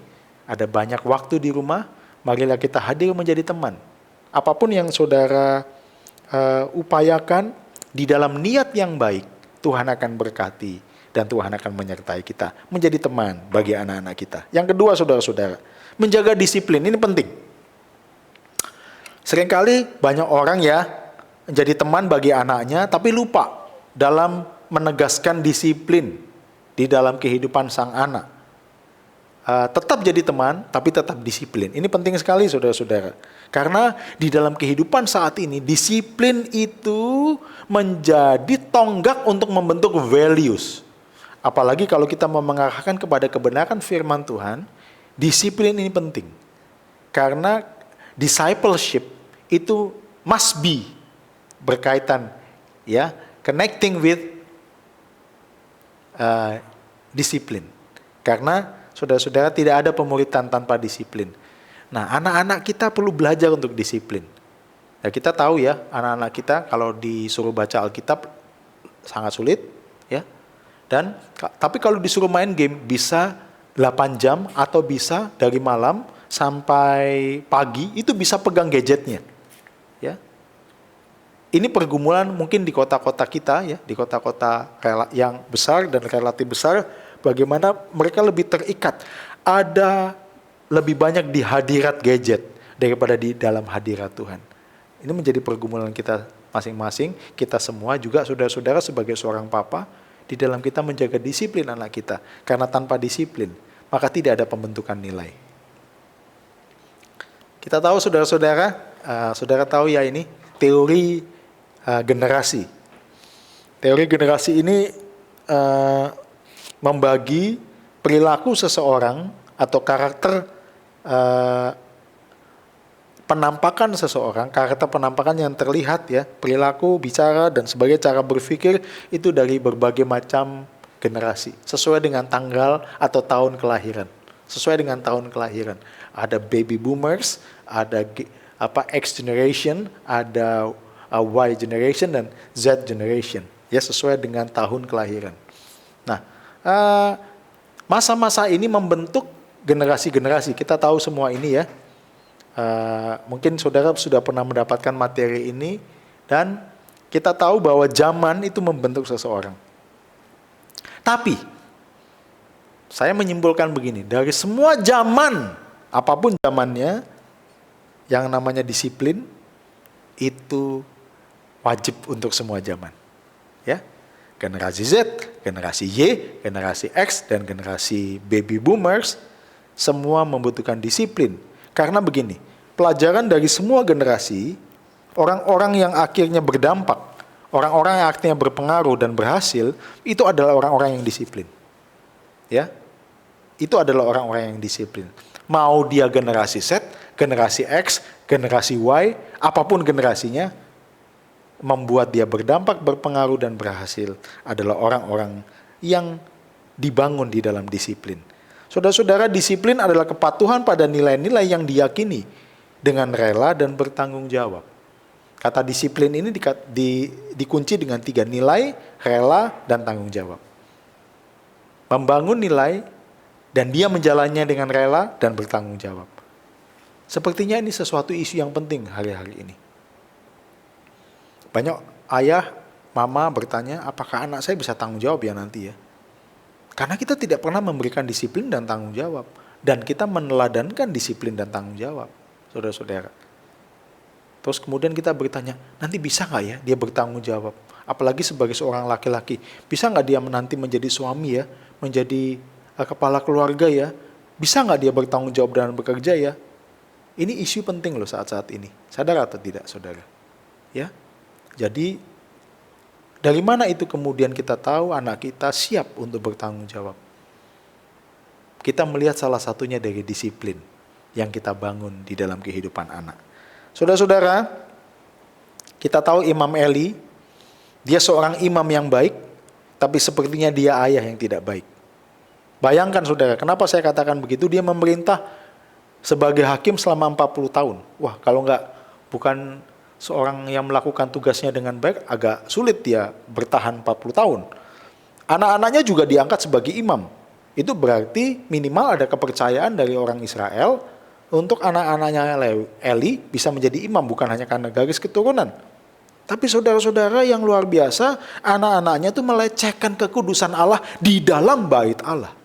ada banyak waktu di rumah, marilah kita hadir menjadi teman. Apapun yang saudara upayakan di dalam niat yang baik, Tuhan akan berkati dan Tuhan akan menyertai kita menjadi teman bagi anak-anak kita. Yang kedua, saudara-saudara, menjaga disiplin. Ini penting. Seringkali banyak orang ya menjadi teman bagi anaknya tapi lupa dalam menegaskan disiplin di dalam kehidupan sang anak. Tetap jadi teman, tapi tetap disiplin. Ini penting sekali saudara-saudara. Karena di dalam kehidupan saat ini, disiplin itu menjadi tonggak untuk membentuk values. Apalagi kalau kita mau mengarahkan kepada kebenaran firman Tuhan, disiplin ini penting. Karena discipleship itu must be berkaitan, ya, connecting with disiplin. Karena saudara-saudara, tidak ada pemuritan tanpa disiplin. Nah, anak-anak kita perlu belajar untuk disiplin. Ya, kita tahu ya, anak-anak kita kalau disuruh baca Alkitab sangat sulit, ya. Tapi kalau disuruh main game bisa 8 jam atau bisa dari malam sampai pagi itu bisa pegang gadgetnya. Ya. Ini pergumulan mungkin di kota-kota kita ya, di kota-kota yang besar dan relatif besar. Bagaimana mereka lebih terikat, ada lebih banyak di hadirat gadget daripada di dalam hadirat Tuhan. Ini menjadi pergumulan kita masing-masing, kita semua juga saudara-saudara sebagai seorang papa, di dalam kita menjaga disiplin anak kita. Karena tanpa disiplin, maka tidak ada pembentukan nilai. Kita tahu saudara-saudara, saudara tahu ya ini, teori generasi. Teori generasi ini membagi perilaku seseorang atau karakter penampakan seseorang, karakter penampakan yang terlihat ya, perilaku, bicara, dan sebagai cara berpikir itu dari berbagai macam generasi, sesuai dengan tanggal atau tahun kelahiran. Sesuai dengan tahun kelahiran. Ada baby boomers, ada X generation, ada Y generation, dan Z generation. Ya, sesuai dengan tahun kelahiran. Nah, masa-masa ini membentuk generasi-generasi. Kita tahu semua ini ya. Mungkin saudara sudah pernah mendapatkan materi ini, dan kita tahu bahwa zaman itu membentuk seseorang. Tapi saya menyimpulkan begini, dari semua zaman, apapun zamannya, yang namanya disiplin itu wajib untuk semua zaman. Ya, generasi Z, generasi Y, generasi X, dan generasi baby boomers semua membutuhkan disiplin. Karena begini, pelajaran dari semua generasi, orang-orang yang akhirnya berdampak, orang-orang yang akhirnya berpengaruh dan berhasil, itu adalah orang-orang yang disiplin. Ya, itu adalah orang-orang yang disiplin. Mau dia generasi Z, generasi X, generasi Y, apapun generasinya, membuat dia berdampak, berpengaruh, dan berhasil adalah orang-orang yang dibangun di dalam disiplin. Saudara-saudara, disiplin adalah kepatuhan pada nilai-nilai yang diyakini dengan rela dan bertanggung jawab. Kata disiplin ini dikunci dengan 3 nilai, rela, dan tanggung jawab. Membangun nilai, dan dia menjalannya dengan rela dan bertanggung jawab. Sepertinya ini sesuatu isu yang penting hari-hari ini. Banyak ayah, mama bertanya, apakah anak saya bisa tanggung jawab ya nanti ya? Karena kita tidak pernah memberikan disiplin dan tanggung jawab. Dan kita meneladankan disiplin dan tanggung jawab, saudara-saudara. Terus kemudian kita bertanya, nanti bisa nggak ya dia bertanggung jawab? Apalagi sebagai seorang laki-laki, bisa nggak dia nanti menjadi suami ya, menjadi kepala keluarga ya? Bisa nggak dia bertanggung jawab dan bekerja ya? Ini isu penting loh saat-saat ini. Sadar atau tidak, saudara? Ya. Jadi dari mana itu kemudian kita tahu anak kita siap untuk bertanggung jawab? Kita melihat salah satunya dari disiplin yang kita bangun di dalam kehidupan anak. Saudara-saudara, kita tahu Imam Eli, dia seorang imam yang baik, tapi sepertinya dia ayah yang tidak baik. Bayangkan saudara, kenapa saya katakan begitu? Dia memerintah sebagai hakim selama 40 tahun. Wah, kalau bukan seorang yang melakukan tugasnya dengan baik, agak sulit dia bertahan 40 tahun. Anak-anaknya juga diangkat sebagai imam. Itu berarti minimal ada kepercayaan dari orang Israel untuk anak-anaknya Eli bisa menjadi imam, bukan hanya karena garis keturunan. Tapi saudara-saudara yang luar biasa, anak-anaknya itu melecehkan kekudusan Allah di dalam bait Allah.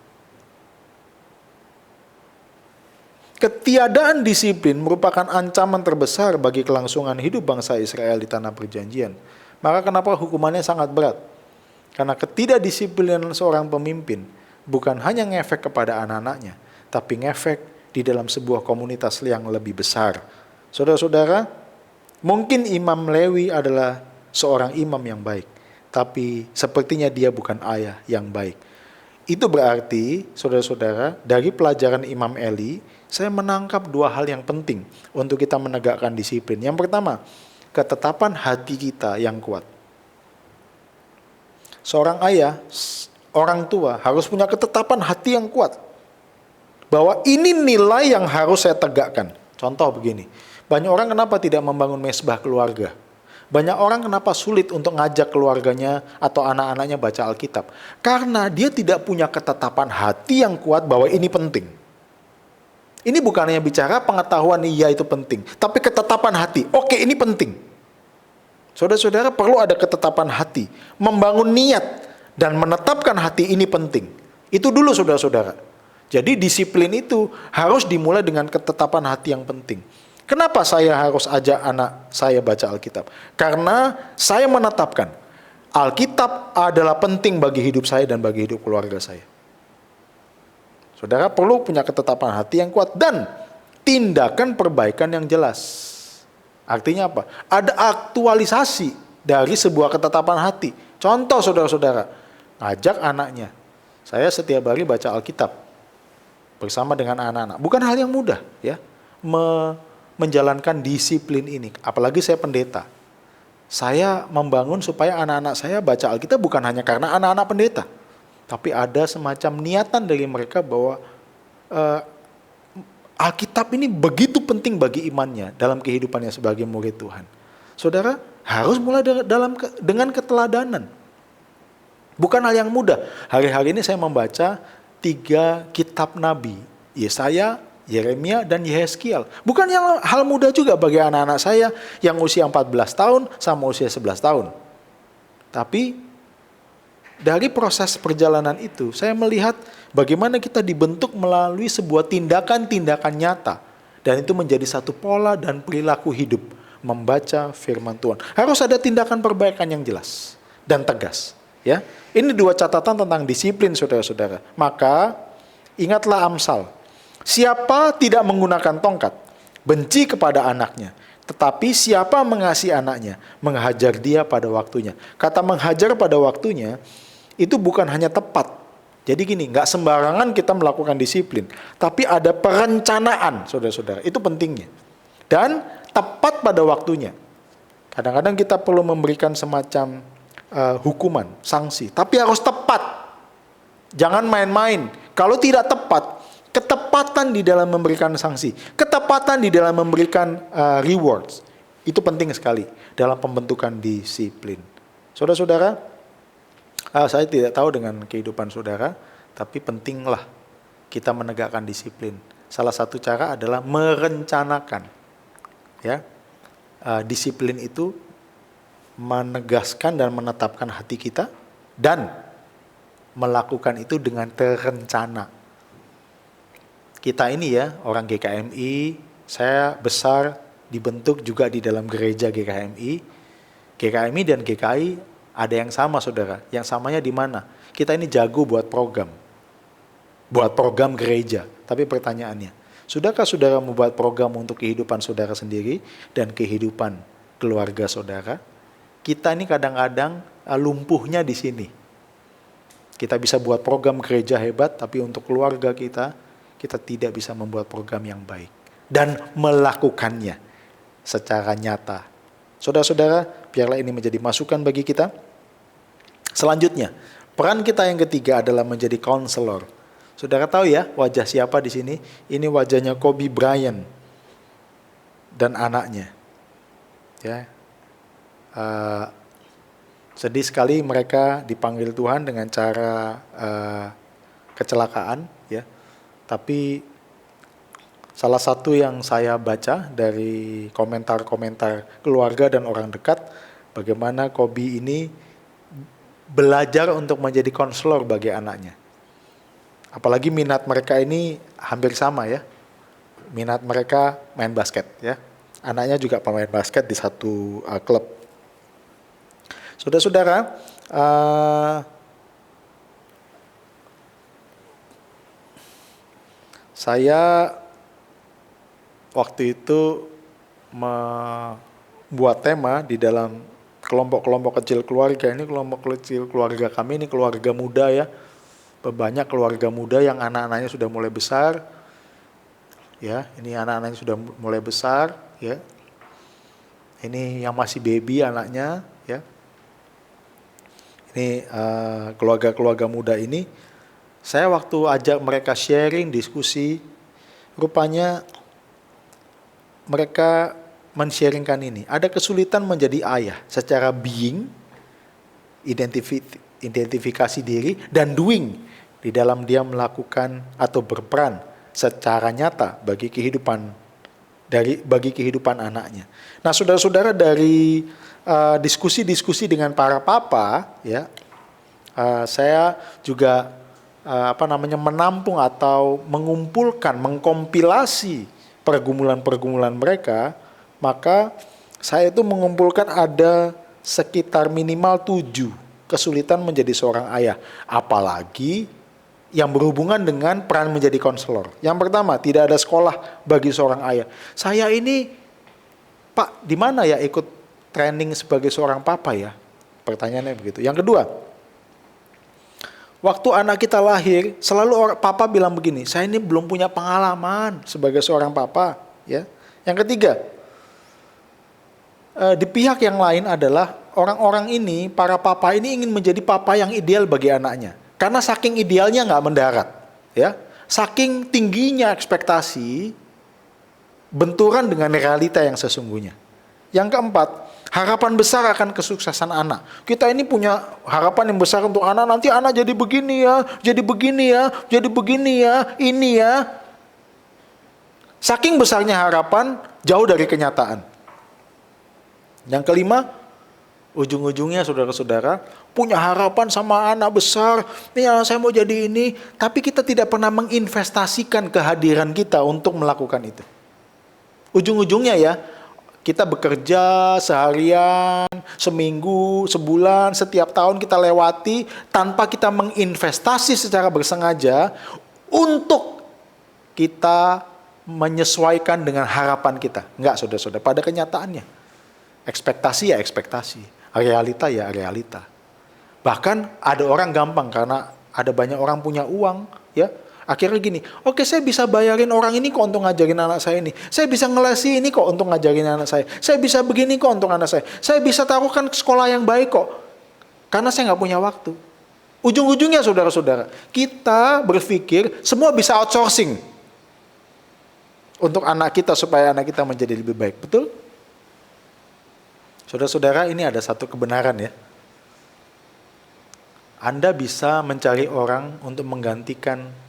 Ketiadaan disiplin merupakan ancaman terbesar bagi kelangsungan hidup bangsa Israel di tanah perjanjian. Maka kenapa hukumannya sangat berat? Karena ketidakdisiplinan seorang pemimpin bukan hanya ngefek kepada anak-anaknya, tapi ngefek di dalam sebuah komunitas yang lebih besar. Saudara-saudara, mungkin Imam Lewi adalah seorang imam yang baik, tapi sepertinya dia bukan ayah yang baik. Itu berarti, saudara-saudara, dari pelajaran Imam Eli, saya menangkap 2 hal yang penting untuk kita menegakkan disiplin. Yang pertama, ketetapan hati kita yang kuat. Seorang ayah, orang tua harus punya ketetapan hati yang kuat. Bahwa ini nilai yang harus saya tegakkan. Contoh begini, banyak orang kenapa tidak membangun mesbah keluarga? Banyak orang kenapa sulit untuk ngajak keluarganya atau anak-anaknya baca Alkitab? Karena dia tidak punya ketetapan hati yang kuat bahwa ini penting. Ini bukan hanya bicara pengetahuan, iya itu penting. Tapi ketetapan hati, oke ini penting. Saudara-saudara perlu ada ketetapan hati. Membangun niat dan menetapkan hati ini penting. Itu dulu saudara-saudara. Jadi disiplin itu harus dimulai dengan ketetapan hati yang penting. Kenapa saya harus ajak anak saya baca Alkitab? Karena saya menetapkan Alkitab adalah penting bagi hidup saya dan bagi hidup keluarga saya. Saudara perlu punya ketetapan hati yang kuat dan tindakan perbaikan yang jelas. Artinya apa? Ada aktualisasi dari sebuah ketetapan hati. Contoh saudara-saudara, ngajak anaknya. Saya setiap hari baca Alkitab bersama dengan anak-anak. Bukan hal yang mudah ya. menjalankan disiplin ini. Apalagi saya pendeta. Saya membangun supaya anak-anak saya baca Alkitab bukan hanya karena anak-anak pendeta. Tapi ada semacam niatan dari mereka bahwa Alkitab ini begitu penting bagi imannya dalam kehidupannya sebagai murid Tuhan. Saudara, harus mulai dengan keteladanan. Bukan hal yang mudah. Hari-hari ini saya membaca 3 kitab Nabi. Yesaya, Yeremia, dan Yehezkiel. Bukan yang hal mudah juga bagi anak-anak saya yang usia 14 tahun sama usia 11 tahun. Tapi dari proses perjalanan itu, saya melihat bagaimana kita dibentuk melalui sebuah tindakan-tindakan nyata. Dan itu menjadi satu pola dan perilaku hidup. Membaca firman Tuhan. Harus ada tindakan perbaikan yang jelas dan tegas. Ya, ini 2 catatan tentang disiplin, saudara-saudara. Maka, ingatlah Amsal. Siapa tidak menggunakan tongkat, benci kepada anaknya. Tetapi siapa mengasihi anaknya, menghajar dia pada waktunya. Kata menghajar pada waktunya, itu bukan hanya tepat. Jadi gini, nggak sembarangan kita melakukan disiplin. Tapi ada perencanaan, saudara-saudara. Itu pentingnya. Dan tepat pada waktunya. Kadang-kadang kita perlu memberikan semacam hukuman, sanksi. Tapi harus tepat. Jangan main-main. Kalau tidak tepat, ketepatan di dalam memberikan sanksi, ketepatan di dalam memberikan rewards, itu penting sekali dalam pembentukan disiplin. Saudara-saudara, saya tidak tahu dengan kehidupan saudara, tapi pentinglah kita menegakkan disiplin. Salah satu cara adalah merencanakan. Ya, disiplin itu menegaskan dan menetapkan hati kita dan melakukan itu dengan terencana. Kita ini ya, orang GKMI, saya besar dibentuk juga di dalam gereja GKMI. GKMI dan GKI ada yang sama, saudara. Yang samanya di mana? Kita ini jago buat program. Buat program gereja. Tapi pertanyaannya, sudahkah saudara membuat program untuk kehidupan saudara sendiri dan kehidupan keluarga saudara? Kita ini kadang-kadang lumpuhnya di sini. Kita bisa buat program gereja hebat, tapi untuk keluarga kita tidak bisa membuat program yang baik. Dan melakukannya secara nyata. Saudara-saudara, biarlah ini menjadi masukan bagi kita. Selanjutnya, peran kita yang ketiga adalah menjadi konselor. Saudara tahu ya wajah siapa di sini? Ini wajahnya Kobe Bryant dan anaknya. Ya. Sedih sekali mereka dipanggil Tuhan dengan cara kecelakaan, ya. Tapi salah satu yang saya baca dari komentar-komentar keluarga dan orang dekat, bagaimana Kobe ini belajar untuk menjadi konselor bagi anaknya. Apalagi minat mereka ini hampir sama ya. Minat mereka main basket ya. Anaknya juga pemain basket di satu klub. Saudara-saudara, saya waktu itu membuat tema di dalam kelompok-kelompok kecil keluarga. Ini kelompok kecil keluarga kami, ini keluarga muda ya. Banyak keluarga muda yang anak-anaknya sudah mulai besar. Ya, ini anak-anaknya sudah mulai besar ya. Ini yang masih baby anaknya ya. Ini keluarga-keluarga muda ini, saya waktu ajak mereka sharing, diskusi, rupanya mereka men-sharingkan ini. Ada kesulitan menjadi ayah secara being, identifikasi diri, dan doing di dalam dia melakukan atau berperan secara nyata bagi kehidupan anaknya. Nah, saudara-saudara, dari diskusi-diskusi dengan para papa, ya, saya juga menampung atau mengumpulkan, mengkompilasi pergumulan-pergumulan mereka. Maka saya itu mengumpulkan ada sekitar minimal 7 kesulitan menjadi seorang ayah, apalagi yang berhubungan dengan peran menjadi konselor. Yang pertama, tidak ada sekolah bagi seorang ayah. Saya ini, Pak, di mana ya ikut training sebagai seorang papa ya? Pertanyaannya begitu. Yang kedua, waktu anak kita lahir, selalu papa bilang begini, saya ini belum punya pengalaman sebagai seorang papa, ya. Yang ketiga, di pihak yang lain adalah orang-orang ini, para papa ini ingin menjadi papa yang ideal bagi anaknya. Karena saking idealnya nggak mendarat, ya, saking tingginya ekspektasi, benturan dengan realita yang sesungguhnya. Yang keempat, harapan besar akan kesuksesan anak. Kita ini punya harapan yang besar untuk anak, nanti anak jadi begini ya, jadi begini ya, jadi begini ya, ini ya. Saking besarnya harapan, jauh dari kenyataan. Yang kelima, ujung-ujungnya saudara-saudara punya harapan sama anak besar, ya saya mau jadi ini, tapi kita tidak pernah menginvestasikan kehadiran kita untuk melakukan itu. Ujung-ujungnya ya, kita bekerja seharian, seminggu, sebulan, setiap tahun kita lewati tanpa kita menginvestasi secara bersengaja untuk kita menyesuaikan dengan harapan kita. Enggak, saudara-saudara, pada kenyataannya. Ekspektasi ya ekspektasi, realita ya realita. Bahkan ada orang gampang karena ada banyak orang punya uang, ya. Akhirnya gini, oke saya bisa bayarin orang ini kok untuk ngajarin anak saya ini. Saya bisa ngelesi ini kok untuk ngajarin anak saya. Saya bisa begini kok untuk anak saya. Saya bisa taruhkan ke sekolah yang baik kok. Karena saya nggak punya waktu. Ujung-ujungnya saudara-saudara, kita berpikir semua bisa outsourcing untuk anak kita supaya anak kita menjadi lebih baik. Betul? Saudara-saudara, ini ada satu kebenaran ya. Anda bisa mencari orang untuk menggantikan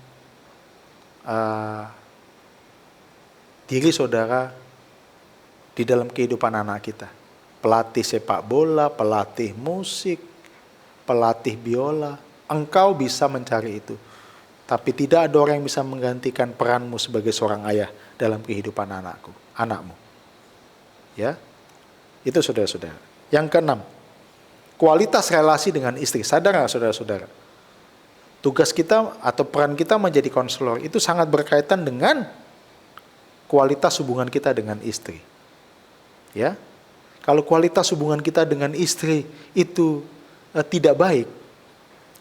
diri saudara di dalam kehidupan anak kita. Pelatih sepak bola, pelatih musik, pelatih biola. Engkau bisa mencari itu. Tapi tidak ada orang yang bisa menggantikan peranmu sebagai seorang ayah dalam kehidupan anakmu. Ya. Itu saudara-saudara. Yang keenam, kualitas relasi dengan istri. Sadar nggak saudara-saudara? Tugas kita atau peran kita menjadi konselor itu sangat berkaitan dengan kualitas hubungan kita dengan istri. Ya, kalau kualitas hubungan kita dengan istri itu tidak baik,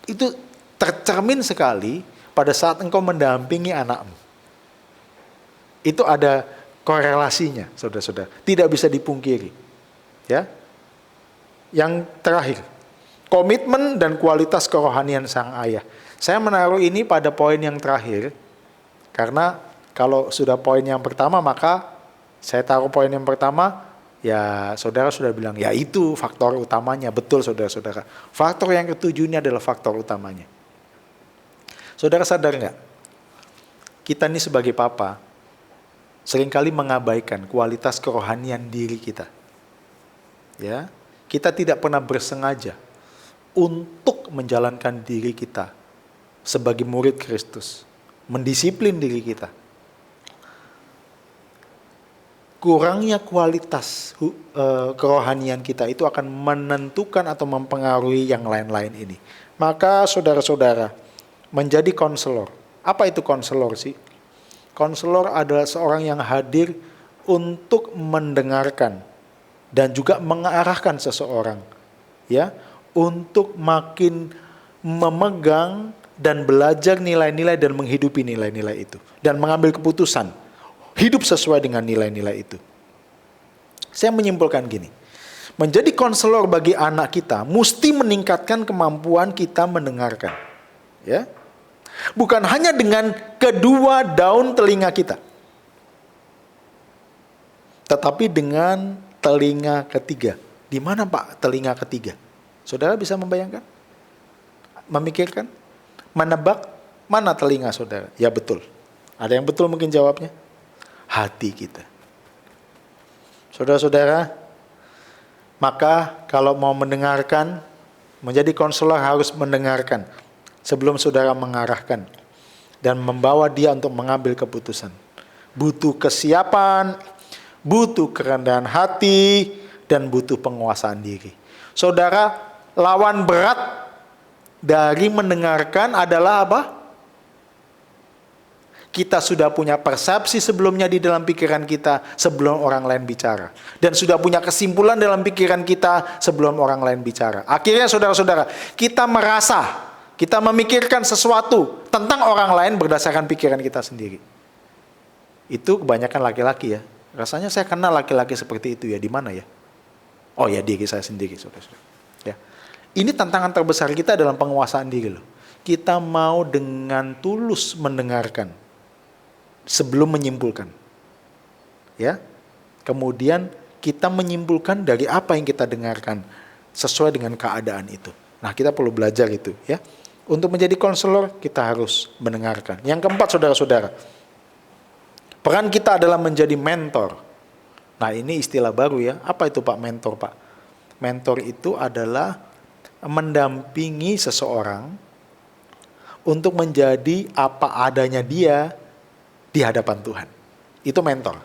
itu tercermin sekali pada saat engkau mendampingi anakmu. Itu ada korelasinya, saudara-saudara. Tidak bisa dipungkiri. Ya, yang terakhir, komitmen dan kualitas kerohanian sang ayah. Saya menaruh ini pada poin yang terakhir, karena kalau sudah poin yang pertama, maka saya taruh poin yang pertama, ya saudara sudah bilang, ya itu faktor utamanya. Betul saudara-saudara. Faktor yang ketujuh ini adalah faktor utamanya. Saudara sadar nggak? Kita ini sebagai papa, seringkali mengabaikan kualitas kerohanian diri kita. Ya, kita tidak pernah bersengaja untuk menjalankan diri kita sebagai murid Kristus, mendisiplin diri kita. Kurangnya kualitas kerohanian kita itu akan menentukan atau mempengaruhi yang lain-lain ini. Maka saudara-saudara, menjadi konselor. Apa itu konselor sih? Konselor adalah seorang yang hadir untuk mendengarkan dan juga mengarahkan seseorang, ya, untuk makin memegang dan belajar nilai-nilai dan menghidupi nilai-nilai itu dan mengambil keputusan hidup sesuai dengan nilai-nilai itu. Saya menyimpulkan gini, menjadi konselor bagi anak kita mesti meningkatkan kemampuan kita mendengarkan, ya, bukan hanya dengan kedua daun telinga kita, tetapi dengan telinga ketiga. Di mana Pak telinga ketiga? Saudara bisa membayangkan? Memikirkan? Menebak mana telinga saudara? Ya betul. Ada yang betul mungkin jawabnya? Hati kita. Saudara-saudara, maka kalau mau mendengarkan, menjadi konselor harus mendengarkan sebelum saudara mengarahkan dan membawa dia untuk mengambil keputusan. Butuh kesiapan, butuh kerendahan hati, dan butuh penguasaan diri. Saudara, lawan berat dari mendengarkan adalah apa? Kita sudah punya persepsi sebelumnya di dalam pikiran kita sebelum orang lain bicara. Dan sudah punya kesimpulan dalam pikiran kita sebelum orang lain bicara. Akhirnya saudara-saudara, kita merasa, kita memikirkan sesuatu tentang orang lain berdasarkan pikiran kita sendiri. Itu kebanyakan laki-laki ya. Rasanya saya kenal laki-laki seperti itu ya, di mana ya? Oh ya, diri saya sendiri, saudara-saudara. Ya. Ini tantangan terbesar kita dalam penguasaan diri loh. Kita mau dengan tulus mendengarkan sebelum menyimpulkan. Ya. Kemudian kita menyimpulkan dari apa yang kita dengarkan sesuai dengan keadaan itu. Nah, kita perlu belajar itu ya. Untuk menjadi konselor kita harus mendengarkan. Yang keempat, saudara-saudara, peran kita adalah menjadi mentor. Nah, ini istilah baru ya. Apa itu Pak mentor, Pak? Mentor itu adalah mendampingi seseorang untuk menjadi apa adanya dia di hadapan Tuhan. Itu mentor.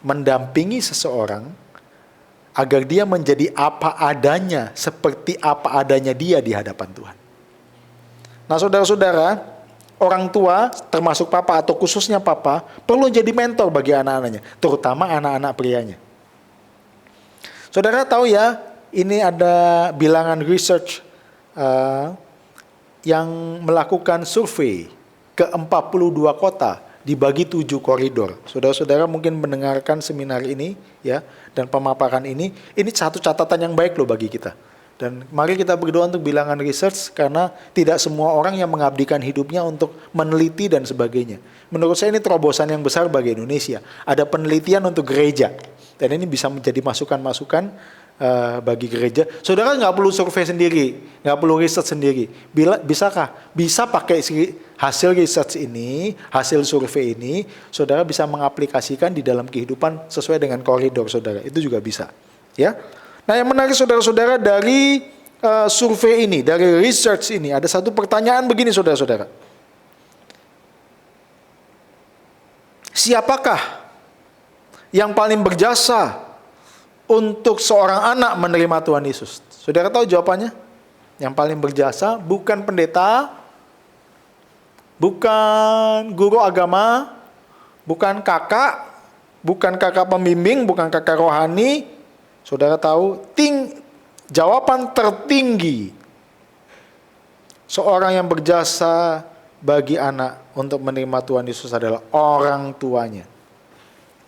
Mendampingi seseorang agar dia menjadi apa adanya, seperti apa adanya dia di hadapan Tuhan. Nah, saudara-saudara, orang tua, termasuk papa atau khususnya papa, perlu jadi mentor bagi anak-anaknya, terutama anak-anak prianya. Saudara tahu ya, ini ada bilangan research yang melakukan survei ke 42 kota dibagi 7 koridor. Saudara-saudara mungkin mendengarkan seminar ini ya, dan pemaparan ini satu catatan yang baik loh bagi kita. Dan mari kita berdoa untuk bilangan research, karena tidak semua orang yang mengabdikan hidupnya untuk meneliti dan sebagainya. Menurut saya ini terobosan yang besar bagi Indonesia. Ada penelitian untuk gereja, dan ini bisa menjadi masukan-masukan bagi gereja. Saudara nggak perlu survei sendiri, nggak perlu research sendiri. Bisakah? Bisa pakai hasil research ini, hasil survei ini, saudara bisa mengaplikasikan di dalam kehidupan sesuai dengan koridor saudara. Itu juga bisa. Ya. Nah, yang menarik saudara-saudara dari survei ini, dari research ini, ada satu pertanyaan begini saudara-saudara. Siapakah yang paling berjasa untuk seorang anak menerima Tuhan Yesus? Saudara tahu jawabannya? Yang paling berjasa bukan pendeta, bukan guru agama, bukan kakak pembimbing, bukan kakak rohani. Saudara tahu, jawaban tertinggi seorang yang berjasa bagi anak untuk menerima Tuhan Yesus adalah orang tuanya.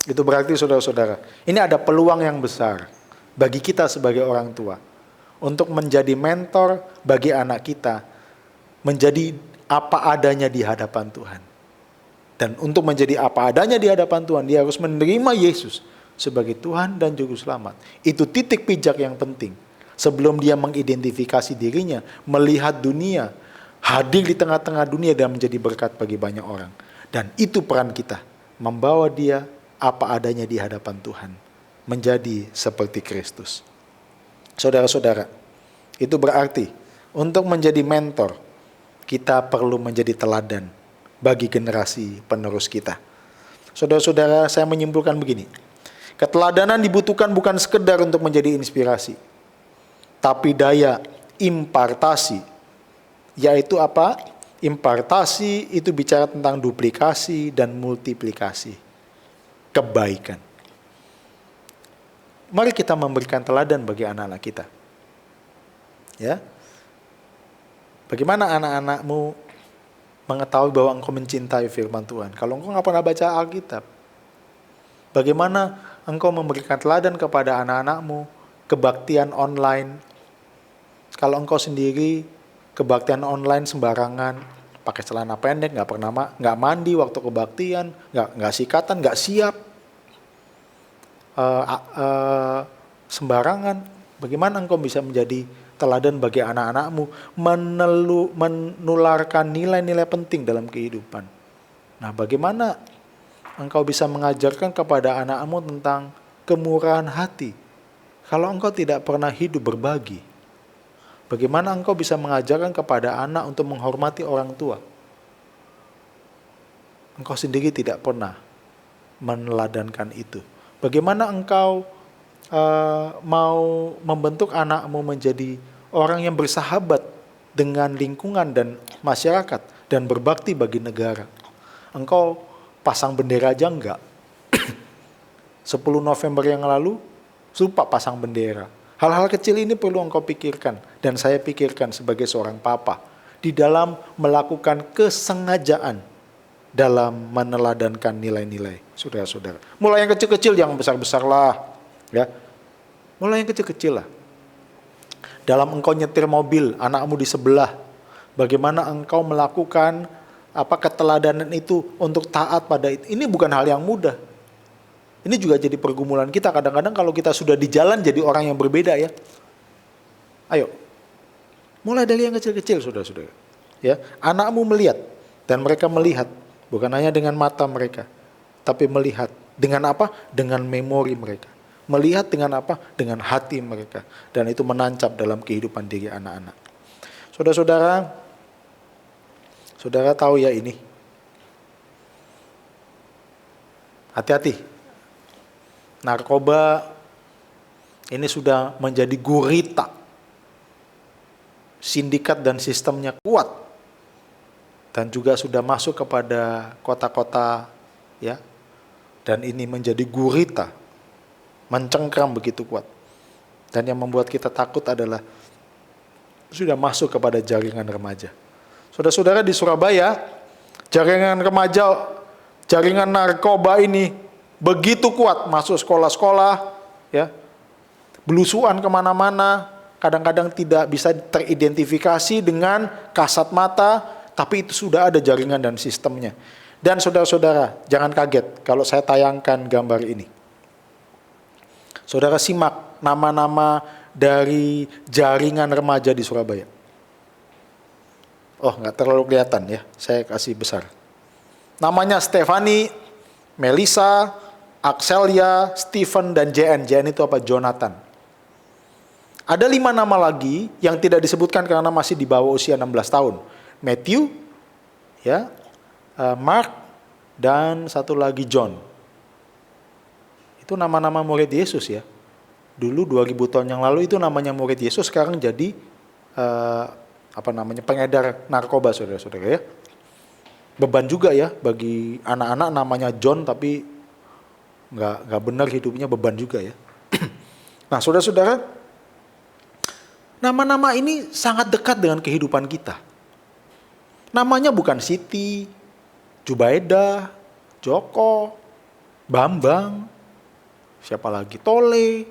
Itu berarti saudara-saudara, ini ada peluang yang besar bagi kita sebagai orang tua untuk menjadi mentor bagi anak kita, menjadi apa adanya di hadapan Tuhan. Dan untuk menjadi apa adanya di hadapan Tuhan, dia harus menerima Yesus sebagai Tuhan dan Juru Selamat. Itu titik pijak yang penting. Sebelum dia mengidentifikasi dirinya, melihat dunia, hadir di tengah-tengah dunia dan menjadi berkat bagi banyak orang. Dan itu peran kita, membawa dia apa adanya di hadapan Tuhan, menjadi seperti Kristus. Saudara-saudara, itu berarti untuk menjadi mentor, kita perlu menjadi teladan bagi generasi penerus kita. Saudara-saudara, saya menyimpulkan begini. Keteladanan dibutuhkan bukan sekedar untuk menjadi inspirasi, tapi daya impartasi. Yaitu apa? Impartasi itu bicara tentang duplikasi dan multiplikasi kebaikan. Mari kita memberikan teladan bagi anak-anak kita. Ya. Bagaimana anak-anakmu mengetahui bahwa engkau mencintai firman Tuhan kalau engkau nggak pernah baca Alkitab? Bagaimana engkau memberikan teladan kepada anak-anakmu kebaktian online kalau engkau sendiri kebaktian online sembarangan, pakai celana pendek, nggak mandi waktu kebaktian, nggak sikatan, nggak siap, sembarangan? Bagaimana engkau bisa menjadi teladan bagi anak-anakmu, menularkan nilai-nilai penting dalam kehidupan? Nah, bagaimana engkau bisa mengajarkan kepada anakmu tentang kemurahan hati kalau engkau tidak pernah hidup berbagi? Bagaimana engkau bisa mengajarkan kepada anak untuk menghormati orang tua? Engkau sendiri tidak pernah meneladankan itu. Bagaimana engkau mau membentuk anakmu menjadi orang yang bersahabat dengan lingkungan dan masyarakat dan berbakti bagi negara? Engkau pasang bendera aja enggak? 10 November yang lalu, lupa pasang bendera. Hal-hal kecil ini perlu engkau pikirkan, dan saya pikirkan sebagai seorang papa, di dalam melakukan kesengajaan dalam meneladankan nilai-nilai, saudara-saudara. Mulai yang kecil-kecil, yang besar-besar lah, ya. Mulai yang kecil-kecil lah. Dalam engkau nyetir mobil, anakmu di sebelah, bagaimana engkau melakukan keteladanan itu untuk taat pada itu. Ini bukan hal yang mudah. Ini juga jadi pergumulan kita. Kadang-kadang kalau kita sudah di jalan jadi orang yang berbeda ya. Ayo, mulai dari yang kecil-kecil, saudara-saudara. Ya, anakmu melihat dan mereka melihat. Bukan hanya dengan mata mereka, tapi melihat dengan apa? Dengan memori mereka. Melihat dengan apa? Dengan hati mereka. Dan itu menancap dalam kehidupan diri anak-anak. Saudara-saudara, saudara tahu ya ini. Hati-hati. Narkoba ini sudah menjadi gurita. Sindikat dan sistemnya kuat. Dan juga sudah masuk kepada kota-kota, ya. Dan ini menjadi gurita, mencengkram begitu kuat. Dan yang membuat kita takut adalah sudah masuk kepada jaringan remaja. Saudara-saudara, di Surabaya, jaringan remaja, jaringan narkoba ini begitu kuat, masuk sekolah-sekolah, ya, belusuan kemana-mana, kadang-kadang tidak bisa teridentifikasi dengan kasat mata. Tapi itu sudah ada jaringan dan sistemnya. Dan saudara-saudara, jangan kaget kalau saya tayangkan gambar ini. Saudara simak nama-nama dari jaringan remaja di Surabaya. Oh, nggak terlalu kelihatan ya, saya kasih besar. Namanya Stefani, Melissa, Axelia, Stephen, dan JN. JN itu apa? Jonathan. Ada 5 nama lagi yang tidak disebutkan karena masih di bawah usia 16 tahun. Matthew, ya, Mark, dan satu lagi John. Itu nama-nama murid Yesus ya. Dulu 2000 tahun yang lalu itu namanya murid Yesus, sekarang jadi pengedar narkoba, saudara-saudara ya. Beban juga ya bagi anak-anak namanya John tapi nggak benar hidupnya, beban juga ya. Nah, saudara-saudara, nama-nama ini sangat dekat dengan kehidupan kita. Namanya bukan Siti, Jubaida, Joko, Bambang, siapa lagi, Tole,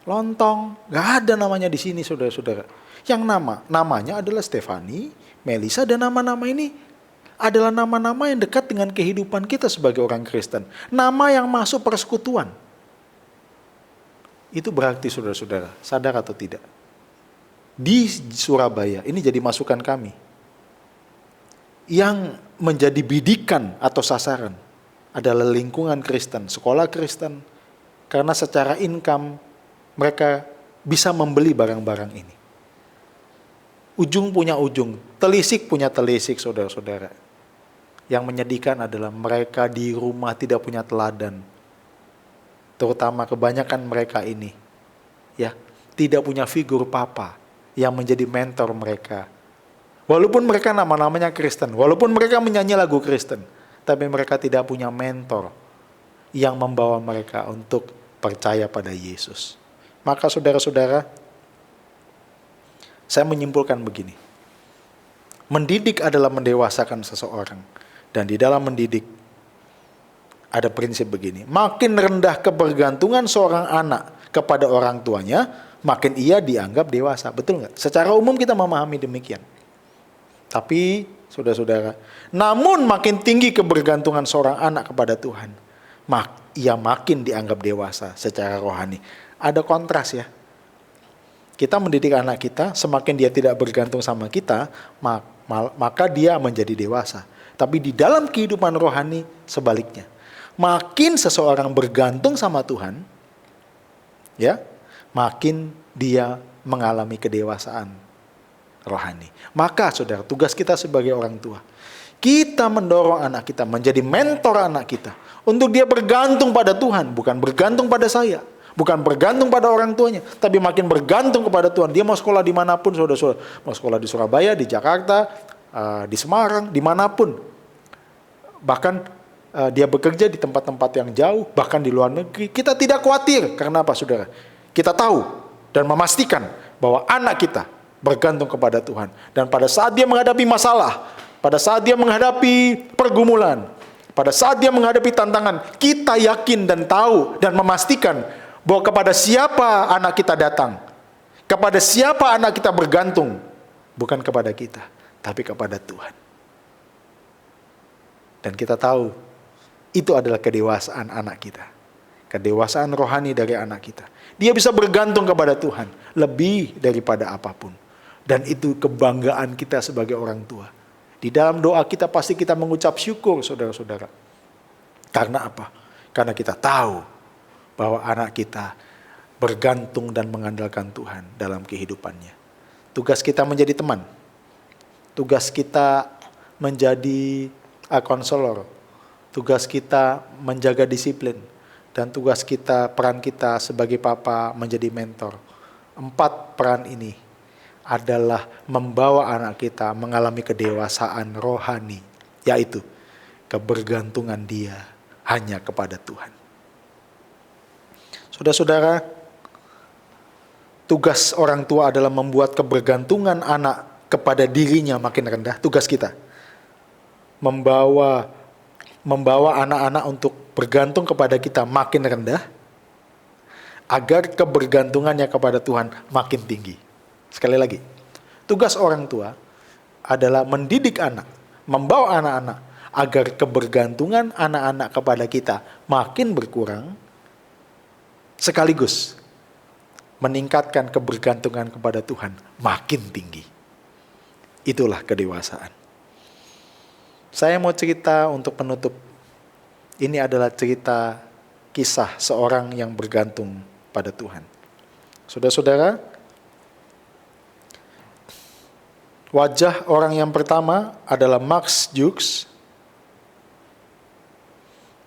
Lontong, nggak ada namanya di sini, saudara-saudara. Yang namanya adalah Stefani, Melissa, dan nama-nama ini adalah nama-nama yang dekat dengan kehidupan kita sebagai orang Kristen. Nama yang masuk persekutuan. Itu berarti, saudara-saudara, sadar atau tidak? Di Surabaya, ini jadi masukan kami. Yang menjadi bidikan atau sasaran adalah lingkungan Kristen, sekolah Kristen, karena secara income mereka bisa membeli barang-barang ini. Ujung punya ujung, telisik punya telisik, saudara-saudara. Yang menyedihkan adalah mereka di rumah tidak punya teladan. Terutama kebanyakan mereka ini, ya, tidak punya figur papa yang menjadi mentor mereka. Walaupun mereka nama-namanya Kristen, walaupun mereka menyanyi lagu Kristen, tapi mereka tidak punya mentor yang membawa mereka untuk percaya pada Yesus. Maka saudara-saudara, saya menyimpulkan begini. Mendidik adalah mendewasakan seseorang. Dan di dalam mendidik, ada prinsip begini. Makin rendah kebergantungan seorang anak kepada orang tuanya, makin ia dianggap dewasa. Betul nggak? Secara umum kita memahami demikian. Tapi, saudara-saudara, namun makin tinggi kebergantungan seorang anak kepada Tuhan, ia makin dianggap dewasa secara rohani. Ada kontras ya. Kita mendidik anak kita, semakin dia tidak bergantung sama kita, maka dia menjadi dewasa. Tapi di dalam kehidupan rohani, sebaliknya. Makin seseorang bergantung sama Tuhan, ya, makin dia mengalami kedewasaan rohani. Maka saudara, tugas kita sebagai orang tua, kita mendorong anak kita menjadi mentor anak kita untuk dia bergantung pada Tuhan, bukan bergantung pada saya, bukan bergantung pada orang tuanya, tapi makin bergantung kepada Tuhan. Dia mau sekolah dimanapun, saudara-saudara, mau sekolah di Surabaya, di Jakarta, di Semarang, dimanapun, bahkan dia bekerja di tempat-tempat yang jauh, bahkan di luar negeri, kita tidak khawatir. Karena apa, saudara? Kita tahu dan memastikan bahwa anak kita bergantung kepada Tuhan. Dan pada saat dia menghadapi masalah, pada saat dia menghadapi pergumulan, Pada saat dia menghadapi tantangan, kita yakin dan tahu dan memastikan bahwa kepada siapa anak kita datang, kepada siapa anak kita bergantung, bukan kepada kita, tapi kepada Tuhan. Dan kita tahu, itu adalah kedewasaan anak kita. Kedewasaan rohani dari anak kita. Dia bisa bergantung kepada Tuhan, lebih daripada apapun. Dan itu kebanggaan kita sebagai orang tua. Di dalam doa kita pasti kita mengucap syukur, saudara-saudara. Karena apa? Karena kita tahu bahwa anak kita bergantung dan mengandalkan Tuhan dalam kehidupannya. Tugas kita menjadi teman. Tugas kita menjadi konselor. Tugas kita menjaga disiplin. Dan tugas kita, peran kita sebagai papa menjadi mentor. 4 peran ini adalah membawa anak kita mengalami kedewasaan rohani, yaitu kebergantungan dia hanya kepada Tuhan. Saudara-saudara, tugas orang tua adalah membuat kebergantungan anak kepada dirinya makin rendah. Tugas kita membawa anak-anak untuk bergantung kepada kita makin rendah, agar kebergantungannya kepada Tuhan makin tinggi. Sekali lagi, tugas orang tua adalah mendidik anak, membawa anak-anak agar kebergantungan anak-anak kepada kita makin berkurang, sekaligus meningkatkan kebergantungan kepada Tuhan makin tinggi. Itulah kedewasaan. Saya mau cerita untuk penutup. Ini adalah cerita kisah seorang yang bergantung pada Tuhan. Saudara-saudara, wajah orang yang pertama adalah Max Jukes.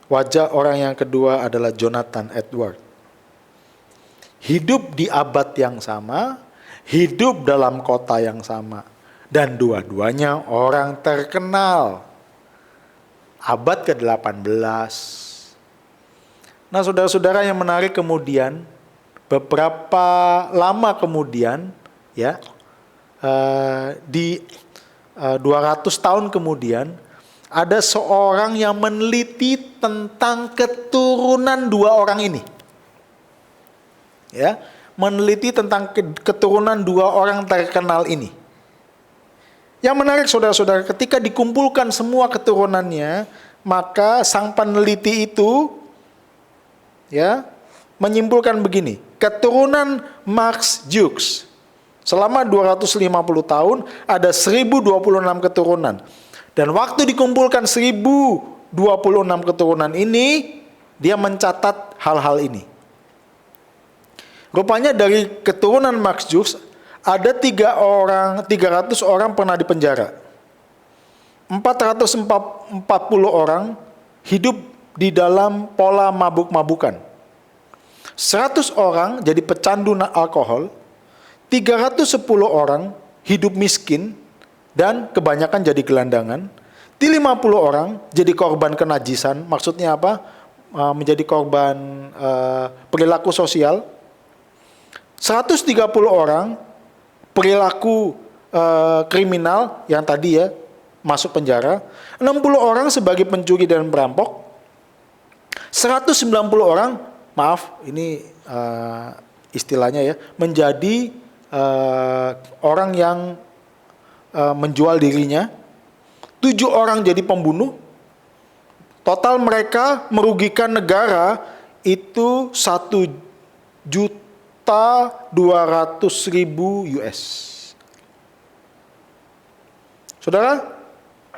Wajah orang yang kedua adalah Jonathan Edwards. Hidup di abad yang sama, hidup dalam kota yang sama, dan dua-duanya orang terkenal. Abad ke-18. Nah, saudara-saudara yang menarik kemudian, beberapa lama kemudian, ya, di 200 tahun kemudian, ada seorang yang meneliti tentang keturunan 2 orang ini. Ya, meneliti tentang keturunan 2 orang terkenal ini. Yang menarik saudara-saudara, ketika dikumpulkan semua keturunannya, maka sang peneliti itu ya menyimpulkan begini, keturunan Max Jukes selama 250 tahun ada 1026 keturunan. Dan waktu dikumpulkan 1026 keturunan ini, dia mencatat hal-hal ini. Rupanya dari keturunan Max Jukes ada 300 orang pernah dipenjara. 440 orang hidup di dalam pola mabuk-mabukan. 100 orang jadi pecandu alkohol. 310 orang hidup miskin dan kebanyakan jadi gelandangan. 50 orang jadi korban kenajisan. Maksudnya apa? Menjadi korban perilaku sosial. 130 orang perilaku kriminal yang tadi ya masuk penjara, 60 orang sebagai pencuri dan perampok, 190 orang, maaf ini istilahnya ya, menjadi orang yang menjual dirinya, 7 orang jadi pembunuh, total mereka merugikan negara itu 1.200.000 US. Saudara,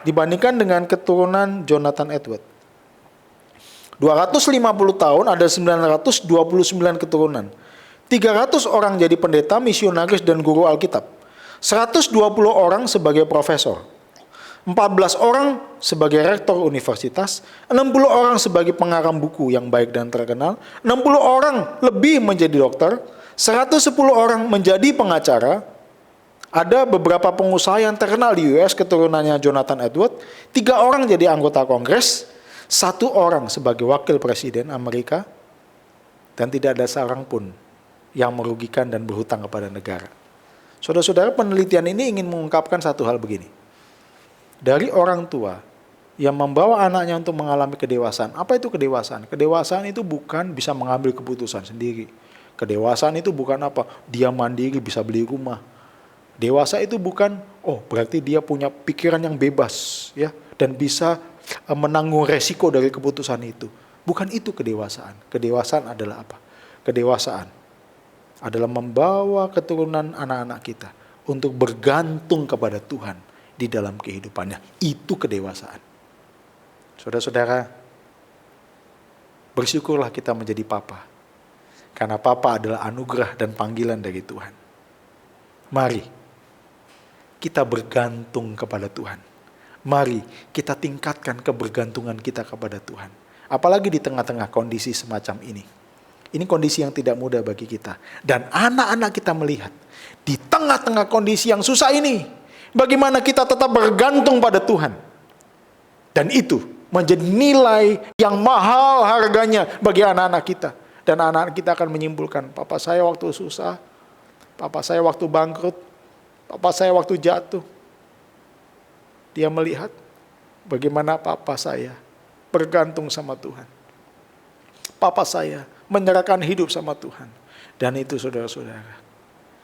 dibandingkan dengan keturunan Jonathan Edwards, 250 tahun ada 929 keturunan. 300 orang jadi pendeta, misionaris dan guru Alkitab. 120 orang sebagai profesor. 14 orang sebagai rektor universitas, 60 orang sebagai pengarang buku yang baik dan terkenal, 60 orang lebih menjadi dokter, 110 orang menjadi pengacara. Ada beberapa pengusaha yang terkenal di US keturunannya Jonathan Edwards, 3 orang jadi anggota Kongres, 1 orang sebagai wakil presiden Amerika, dan tidak ada seorang pun yang merugikan dan berhutang kepada negara. Saudara-saudara, penelitian ini ingin mengungkapkan satu hal begini. Dari orang tua yang membawa anaknya untuk mengalami kedewasaan. Apa itu kedewasaan? Kedewasaan itu bukan bisa mengambil keputusan sendiri. Kedewasaan itu bukan apa? Dia mandiri bisa beli rumah. Dewasa itu bukan, oh berarti dia punya pikiran yang bebas ya dan bisa menanggung resiko dari keputusan itu. Bukan itu kedewasaan. Kedewasaan adalah apa? Kedewasaan adalah membawa keturunan anak-anak kita untuk bergantung kepada Tuhan di dalam kehidupannya. Itu kedewasaan. Saudara-saudara, bersyukurlah kita menjadi papa. Karena papa adalah anugerah dan panggilan dari Tuhan. Mari kita bergantung kepada Tuhan. Mari kita tingkatkan kebergantungan kita kepada Tuhan. Apalagi di tengah-tengah kondisi semacam ini. Ini kondisi yang tidak mudah bagi kita. Dan anak-anak kita melihat di tengah-tengah kondisi yang susah ini, bagaimana kita tetap bergantung pada Tuhan. Dan itu menjadi nilai yang mahal harganya bagi anak-anak kita. Dan anak-anak kita akan menyimpulkan, papa saya waktu susah, papa saya waktu bangkrut, papa saya waktu jatuh. Dia melihat bagaimana papa saya bergantung sama Tuhan. Papa saya menyerahkan hidup sama Tuhan. Dan itu saudara-saudara,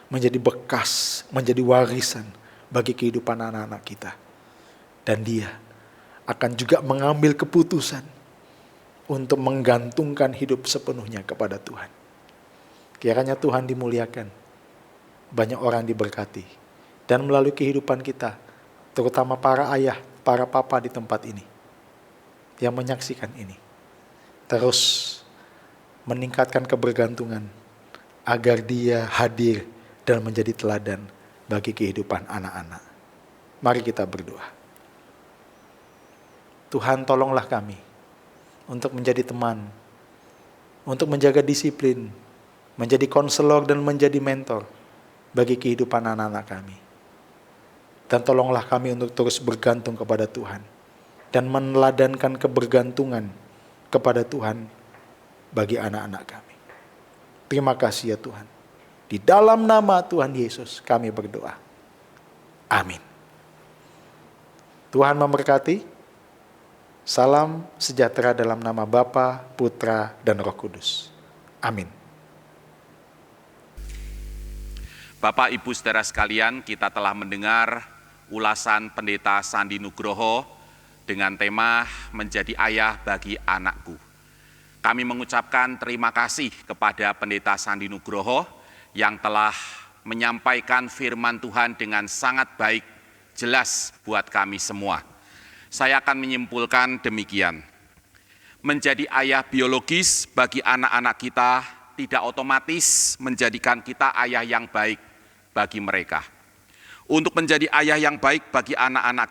menjadi bekas, menjadi warisan bagi kehidupan anak-anak kita. Dan dia akan juga mengambil keputusan untuk menggantungkan hidup sepenuhnya kepada Tuhan. Kiranya Tuhan dimuliakan, banyak orang diberkati, dan melalui kehidupan kita, terutama para ayah, para papa di tempat ini, yang menyaksikan ini, terus meningkatkan kebergantungan, agar dia hadir dan menjadi teladan bagi kehidupan anak-anak. Mari kita berdoa. Tuhan, tolonglah kami untuk menjadi teman, untuk menjaga disiplin, menjadi konselor dan menjadi mentor bagi kehidupan anak-anak kami. Dan tolonglah kami untuk terus bergantung kepada Tuhan dan meneladankan kebergantungan kepada Tuhan bagi anak-anak kami. Terima kasih ya Tuhan. Di dalam nama Tuhan Yesus kami berdoa. Amin. Tuhan memberkati. Salam sejahtera dalam nama Bapa, Putra, dan Roh Kudus. Amin. Bapak, Ibu, saudara sekalian, kita telah mendengar ulasan Pendeta Sandi Nugroho dengan tema Menjadi Ayah Bagi Anakku. Kami mengucapkan terima kasih kepada Pendeta Sandi Nugroho yang telah menyampaikan firman Tuhan dengan sangat baik, jelas buat kami semua. Saya akan menyimpulkan demikian. Menjadi ayah biologis bagi anak-anak kita tidak otomatis menjadikan kita ayah yang baik bagi mereka. Untuk menjadi ayah yang baik bagi anak-anak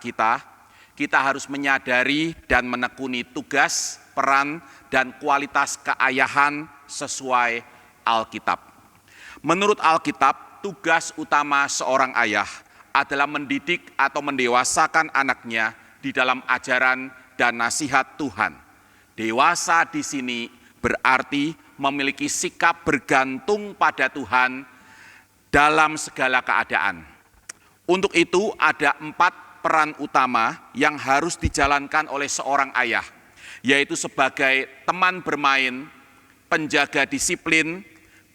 kita harus menyadari dan menekuni tugas, peran, dan kualitas keayahan sesuai Alkitab. Menurut Alkitab, tugas utama seorang ayah adalah mendidik atau mendewasakan anaknya di dalam ajaran dan nasihat Tuhan. Dewasa di sini berarti memiliki sikap bergantung pada Tuhan dalam segala keadaan. Untuk itu ada 4 peran utama yang harus dijalankan oleh seorang ayah, yaitu sebagai teman bermain, penjaga disiplin,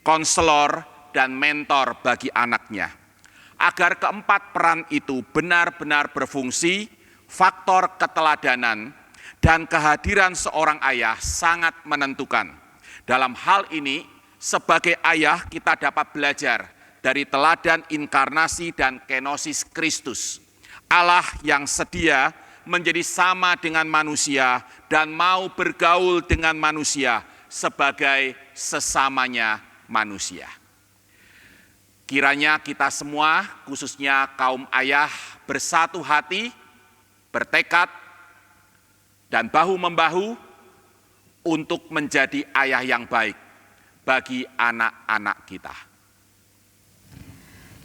konselor, dan mentor bagi anaknya. Agar keempat peran itu benar-benar berfungsi, faktor keteladanan dan kehadiran seorang ayah sangat menentukan. Dalam hal ini, sebagai ayah kita dapat belajar dari teladan inkarnasi dan kenosis Kristus. Allah yang sedia menjadi sama dengan manusia dan mau bergaul dengan manusia sebagai sesamanya manusia. Kiranya kita semua, khususnya kaum ayah, bersatu hati, bertekad, dan bahu-membahu untuk menjadi ayah yang baik bagi anak-anak kita.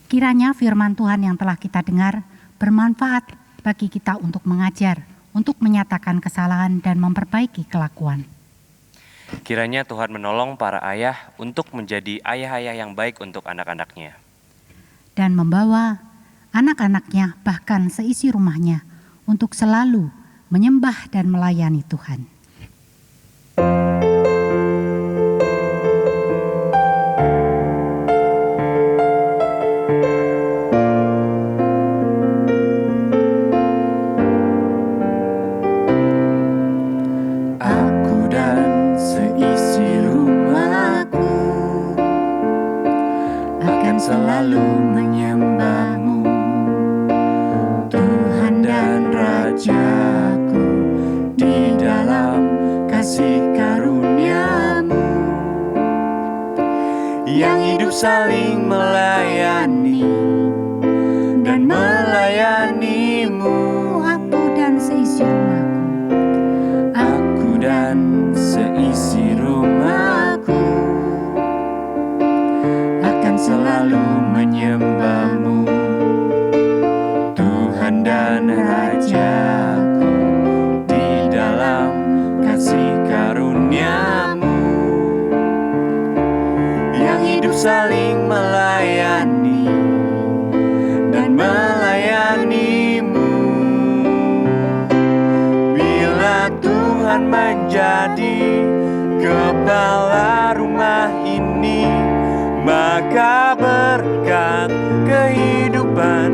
Kiranya firman Tuhan yang telah kita dengar bermanfaat bagi kita untuk mengajar, untuk menyatakan kesalahan dan memperbaiki kelakuan. Kiranya Tuhan menolong para ayah untuk menjadi ayah-ayah yang baik untuk anak-anaknya. Dan membawa anak-anaknya bahkan seisi rumahnya untuk selalu menyembah dan melayani Tuhan. Aku dan seisi rumahku akan selalu menyembah-Mu, Tuhan dan Rajaku, di dalam kasih karunia-Mu yang hidup saling melayani dan melayani-Mu. Aku dan seisi rumahku Aku dan seisi rumahku akan selalu menyembah-Mu, Tuhan dan Rajaku, di dalam kasih karunia-Mu yang hidup saling melayani dan melayani-Mu. Bila Tuhan menjadi kepala rumah ini, maka berkat kehidupan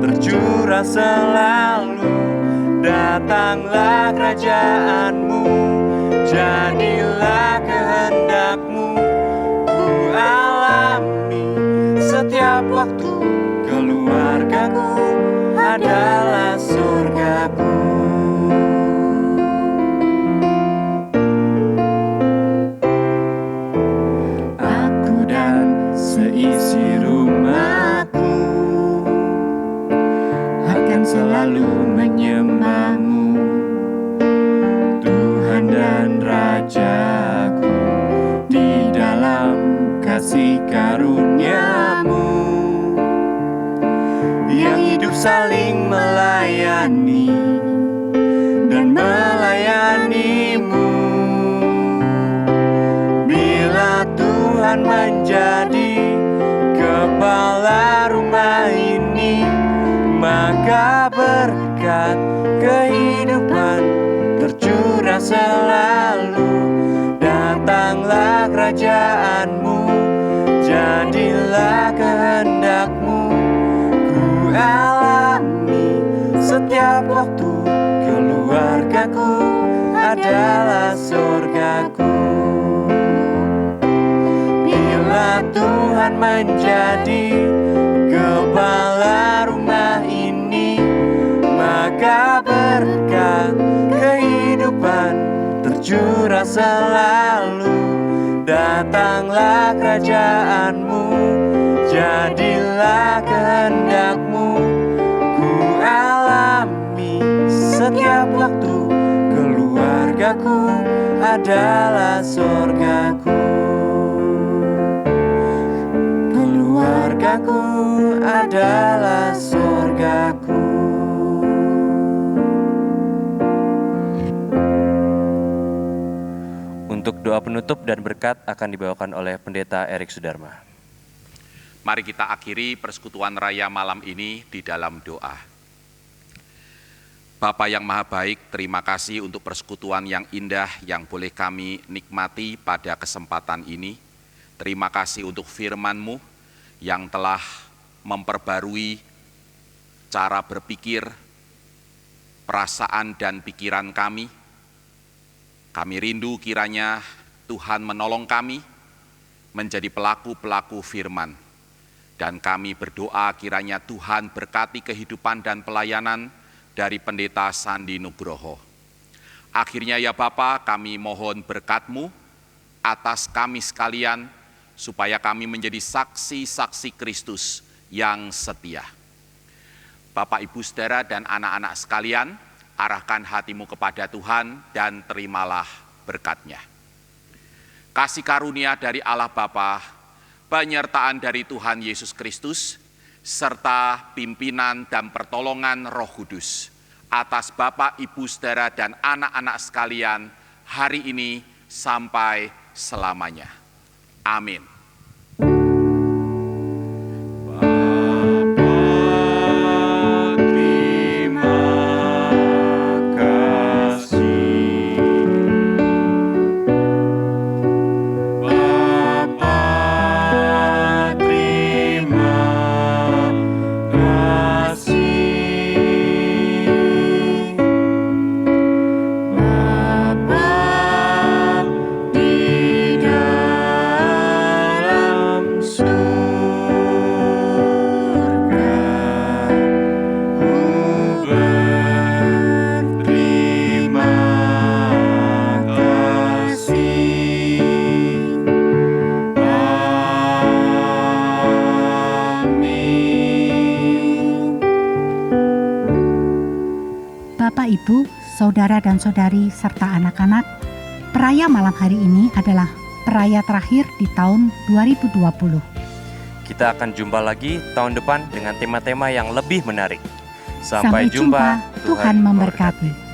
tercurah selalu. Datanglah kerajaan-Mu, jadilah kehendak-Mu, ku alami setiap waktu. Keluargaku adalah surgaku. Aku dan seisi rumahku akan selalu menyembah-Mu, Tuhan dan Rajaku, di dalam kasih karunia-Mu yang hidup saling melayani dan melayani-Mu. Bila Tuhan menjadi kepala rumah ini, maka berkat kehidupan tercurah selalu. Datanglah kerajaan-Mu, jadilah kehendak-Mu, ku alami setiap waktu. Keluargaku adalah surgaku. Bila Tuhan menjadi kepala rumah ini, maka berkat kehidupan tercurah selalu. Datanglah kerajaan-Mu, jadilah kehendak-Mu, ku alami setiap waktu. Keluargaku adalah surgaku. Keluargaku adalah surgaku. Untuk doa penutup dan berkat akan dibawakan oleh Pendeta Erik Sudarma. Mari kita akhiri persekutuan raya malam ini di dalam doa. Bapa yang Maha Baik, terima kasih untuk persekutuan yang indah yang boleh kami nikmati pada kesempatan ini. Terima kasih untuk firman-Mu yang telah memperbarui cara berpikir, perasaan dan pikiran kami. Kami rindu kiranya Tuhan menolong kami menjadi pelaku-pelaku firman. Dan kami berdoa kiranya Tuhan berkati kehidupan dan pelayanan dari Pendeta Sandi Nugroho. Akhirnya ya Bapa, kami mohon berkat-Mu atas kami sekalian, supaya kami menjadi saksi-saksi Kristus yang setia. Bapak, Ibu, Saudara, dan anak-anak sekalian, arahkan hatimu kepada Tuhan dan terimalah berkat-Nya. Kasih karunia dari Allah Bapa, penyertaan dari Tuhan Yesus Kristus, serta pimpinan dan pertolongan Roh Kudus atas Bapak, Ibu, Saudara, dan anak-anak sekalian hari ini sampai selamanya. Amin. Bapa, terima kasih. Bapak, Ibu, Saudara dan Saudari, serta anak-anak, peraya malam hari ini adalah peraya terakhir di tahun 2020. Kita akan jumpa lagi tahun depan dengan tema-tema yang lebih menarik. Sampai jumpa, Tuhan memberkati.